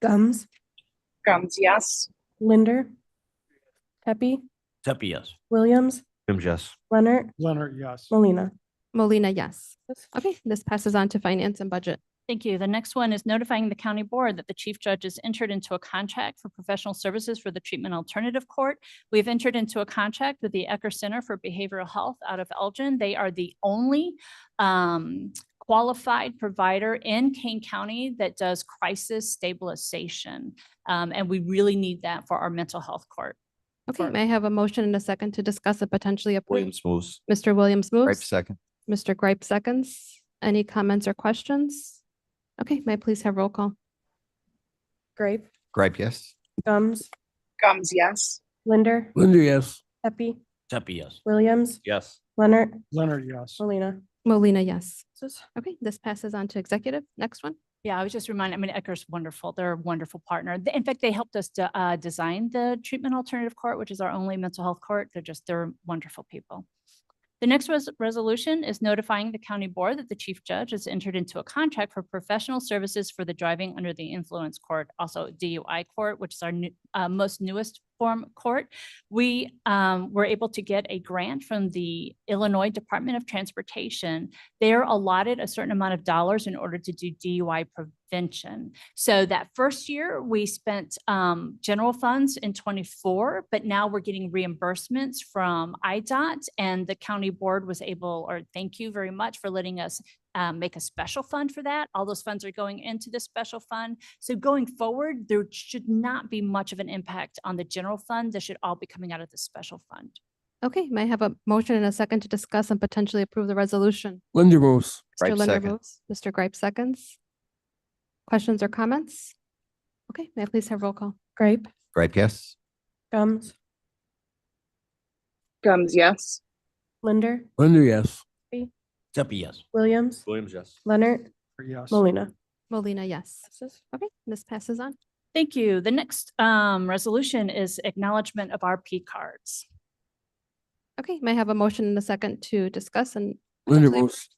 Gums, Gums, yes. Linder, Pepe, Happy yes. Williams, Williams, yes. Leonard, Leonard, yes. Molina. Molina, yes. Okay, this passes on to finance and budget. Thank you. The next one is notifying the county board that the chief judge has entered into a contract for professional services for the Treatment Alternative Court. We've entered into a contract with the Ecker Center for Behavioral Health out of Elgin. They are the only qualified provider in Kane County that does crisis stabilization. And we really need that for our mental health court. Okay, may I have a motion and a second to discuss and potentially approve? Williams moves. Mr. Williams Gripe, moves. second. Mr. Gripe seconds. Any comments or questions? Okay, may I please have roll call? Grape, Gripe, yes. Gums, Gums, yes. Linder, Linder, yes. Pepe, Happy yes. Williams, Yes. Leonard, Leonard, yes. Molina. Molina, yes. Okay, this passes on to executive. Next one. Yeah, I was just reminded, I mean, Ecker's wonderful. They're a wonderful partner. In fact, they helped us to design the Treatment Alternative Court, which is our only mental health court. They're wonderful people. The next resolution is notifying the county board that the chief judge has entered into a contract for professional services for the driving under the influence court, also DUI court, which is our most newest form court. We were able to get a grant from the Illinois Department of Transportation. They're allotted a certain amount of dollars in order to do DUI prevention. So that first year we spent general funds in 24, but now we're getting reimbursements from IDOT, and the county board was able, or thank you very much for letting us make a special fund for that. All those funds are going into the special fund. So going forward, there should not be much of an impact on the general fund. This should all be coming out of the special fund. Okay, may I have a motion and a second to discuss and potentially approve the resolution? Linder moves. Mr. Gripe, Linder second. moves, Mr. Gripe seconds. Questions or comments? Okay, may I please have roll call? Grape, Gripe, yes. Gums, Gums, yes. Linder, Linder, yes. Happy yes. Williams, Williams, yes. Leonard, Yes. Molina. Molina, yes. Okay, this passes on. Thank you. The next resolution is acknowledgement of our P cards. Okay, may I have a motion and a second to discuss and Linder potentially- moves.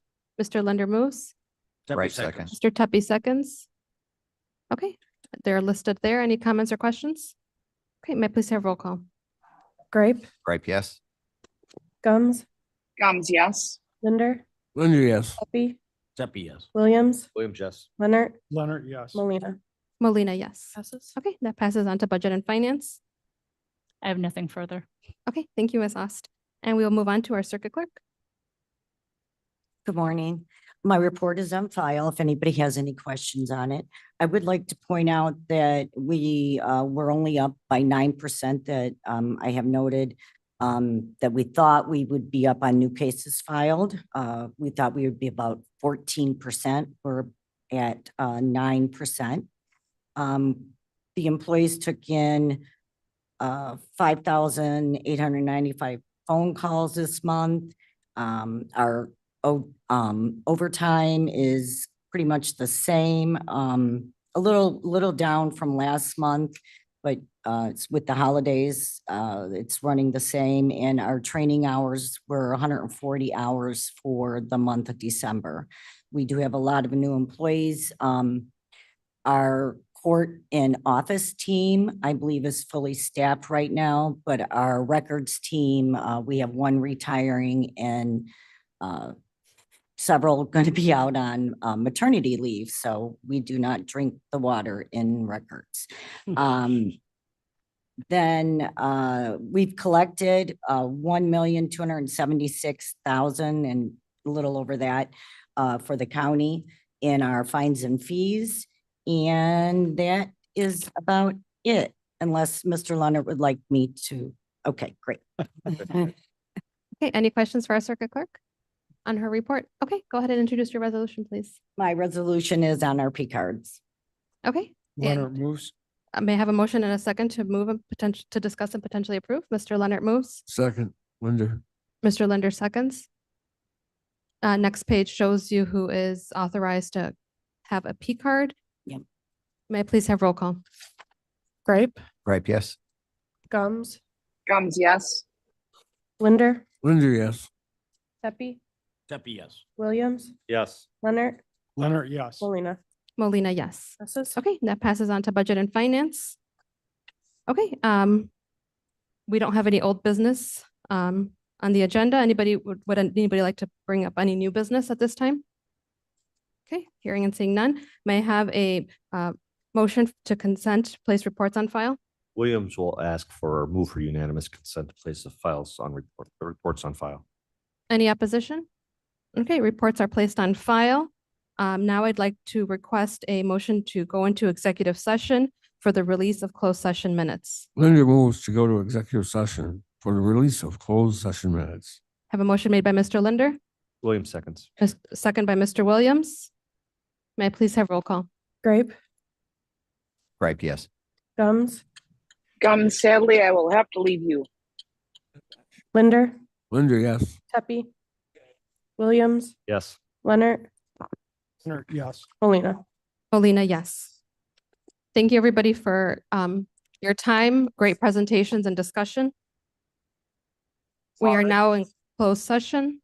Mr. Linder moves, Happy Gripe, seconds. second. Mr. Tuppy seconds. Okay, they're listed there. Any comments or questions? Okay, may I please have roll call? Grape, Gripe, yes. Gums, Gums, yes. Linder, Linder, yes. Pepe, Happy yes. Williams, Williams, yes. Leonard, Leonard, yes. Molina. Molina, yes. Passes. Okay, that passes on to budget and finance. I have nothing further. Okay, thank you, Ms. Ost. And we will move on to our circuit clerk. Good morning. My report is on file if anybody has any questions on it. I would like to point out that we were only up by 9% that I have noted that we thought we would be up on new cases filed. We thought we would be about 14%. We're at 9%. The employees took in 5,895 phone calls this month. Our overtime is pretty much the same, a little down from last month, but it's with the holidays, it's running the same. And our training hours were 140 hours for the month of December. We do have a lot of new employees. Our court and office team, I believe, is fully staffed right now, but our records team, we have one retiring and several going to be out on maternity leave, so we do not drink the water in records. Then we've collected 1,276,000 and a little over that for the county in our fines and fees. And that is about it, unless Mr. Leonard would like me to. Okay, great. Okay, any questions for our circuit clerk on her report? Okay, go ahead and introduce your resolution, please. My resolution is on our P cards. Okay. Leonard moves. May I have a motion and a second to move and to discuss and potentially approve? Mr. Leonard moves. Second, Linder. Mr. Linder seconds. Next page shows you who is authorized to have a P card. Yep. May I please have roll call? Grape, Gripe, yes. Gums, Gums, yes. Linder, Linder, yes. Pepe, Tepe, yes. Williams, Yes. Leonard, Leonard, yes. Molina. Molina, yes. Passes. Okay, that passes on to budget and finance. Okay, we don't have any old business on the agenda. Would anybody like to bring up any new business at this time? Okay, hearing and seeing none. May I have a motion to consent, place reports on file? Williams will ask for move for unanimous consent to place the files on reports on file. Any opposition? Okay, reports are placed on file. Now I'd like to request a motion to go into executive session for the release of closed session minutes. Linder moves to go to executive session for the release of closed session minutes. Have a motion made by Mr. Linder, Williams seconds. second by Mr. Williams. May I please have roll call? Grape, Gripe, yes. Gums, Sadly, I will have to leave you. Linder, Linder, yes. Pepe, Williams, Yes. Leonard, Leonard, yes. Molina. Molina, yes. Thank you, everybody, for your time, great presentations and discussion. We are now in closed session.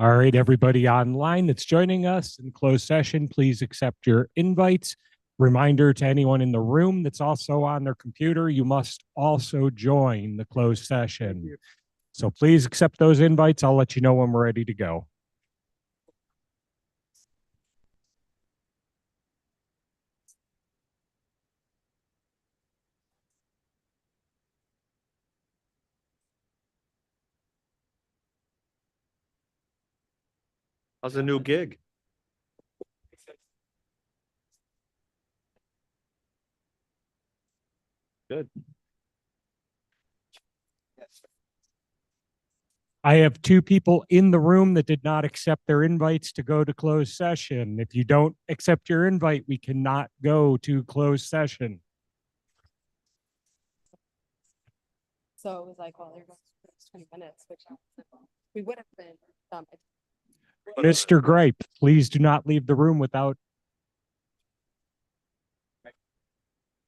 All right, everybody online that's joining us in closed session, please accept your invites. Reminder to anyone in the room that's also on their computer, you must also join the closed session. So please accept those invites. I'll let you know when we're ready to go. How's the new gig? Good. I have two people in the room that did not accept their invites to go to closed session. If you don't accept your invite, we cannot go to closed session. So it was like, well, there goes 20 minutes, which we would have been. Mr. Gripe, please do not leave the room without.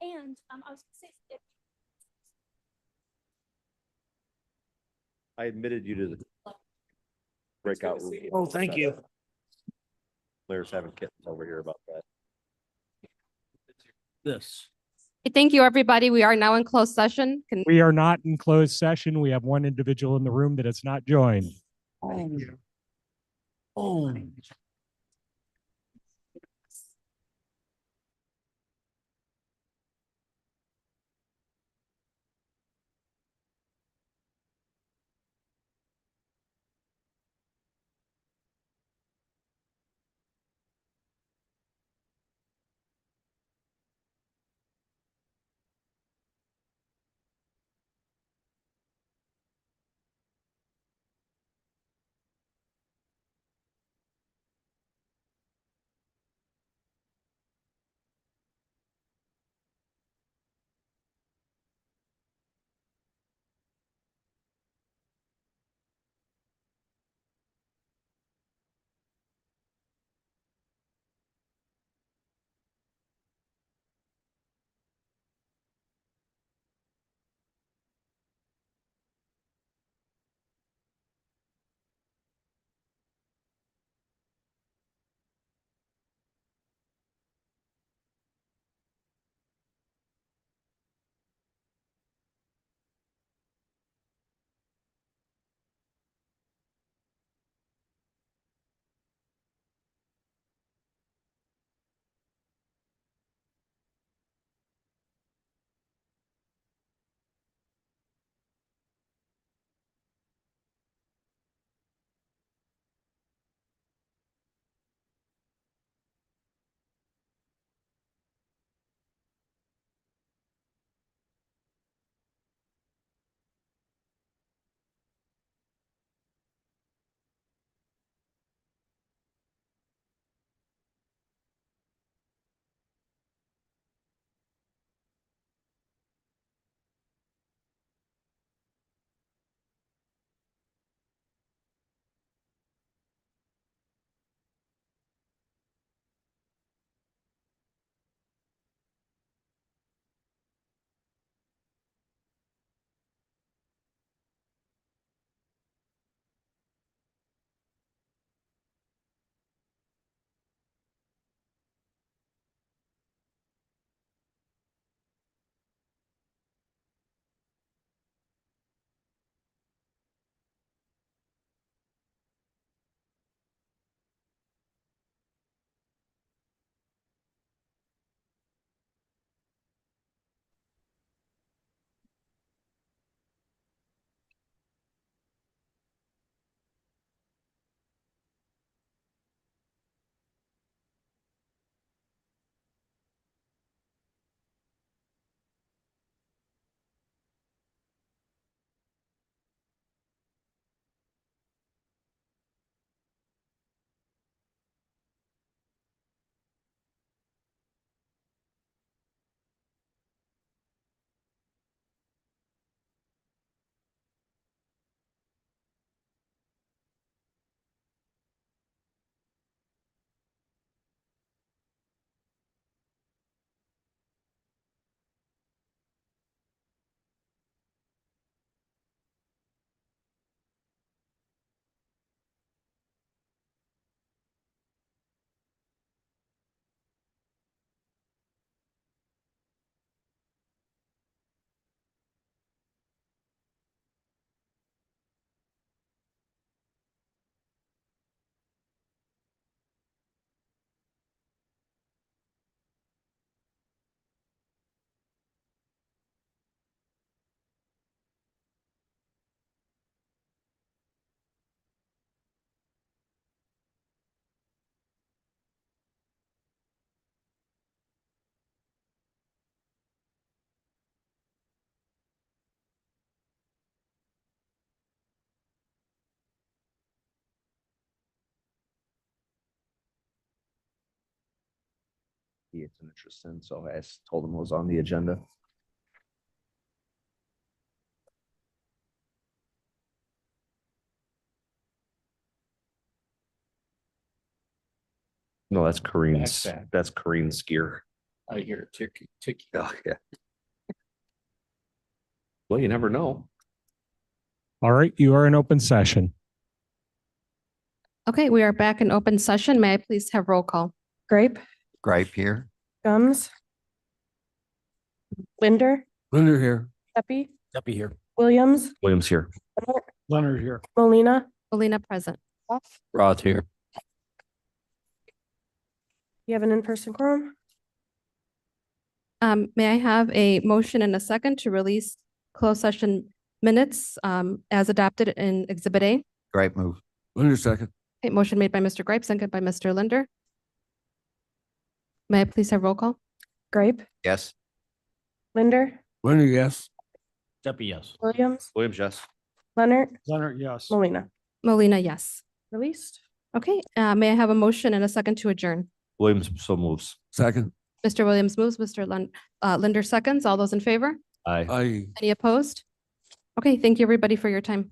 And I was gonna say, I admitted you to the breakout room. Oh, thank you. Claire's having kittens over here about that. This. Thank you, everybody. We are now in closed session. We are not in closed session. We have one individual in the room that has not joined. Oh. he had an interest in, so I told him it was on the agenda. No, that's Kareem's, bad. that's Kareem's gear. I hear it ticky, ticky. Oh, yeah. Well, you never know. All right, you are in open session. Okay, we are back in open session. May I please have roll call? Grape, Gripe here. Gums, Linder, Linder here. Pepe, Deputy here. Williams, Williams here. Leonard here. Molina. Molina present. Roth here. You have an in-person quorum? May I have a motion and a second to release closed session minutes as adopted in Exhibit A? Gripe move. Linder second. Okay, motion made by Mr. Gripe, second by Mr. Linder. May I please have roll call? Grape, Yes. Linder, Linder, yes. Deputy, yes. Williams, Williams, yes. Leonard, Leonard, yes. Molina. Molina, yes. Released. Okay, may I have a motion and a second to adjourn? Williams so moves. Second. Mr. Williams moves, Mr. Linder seconds. All those in favor? Aye. Aye. Any opposed? Okay, thank you, everybody, for your time.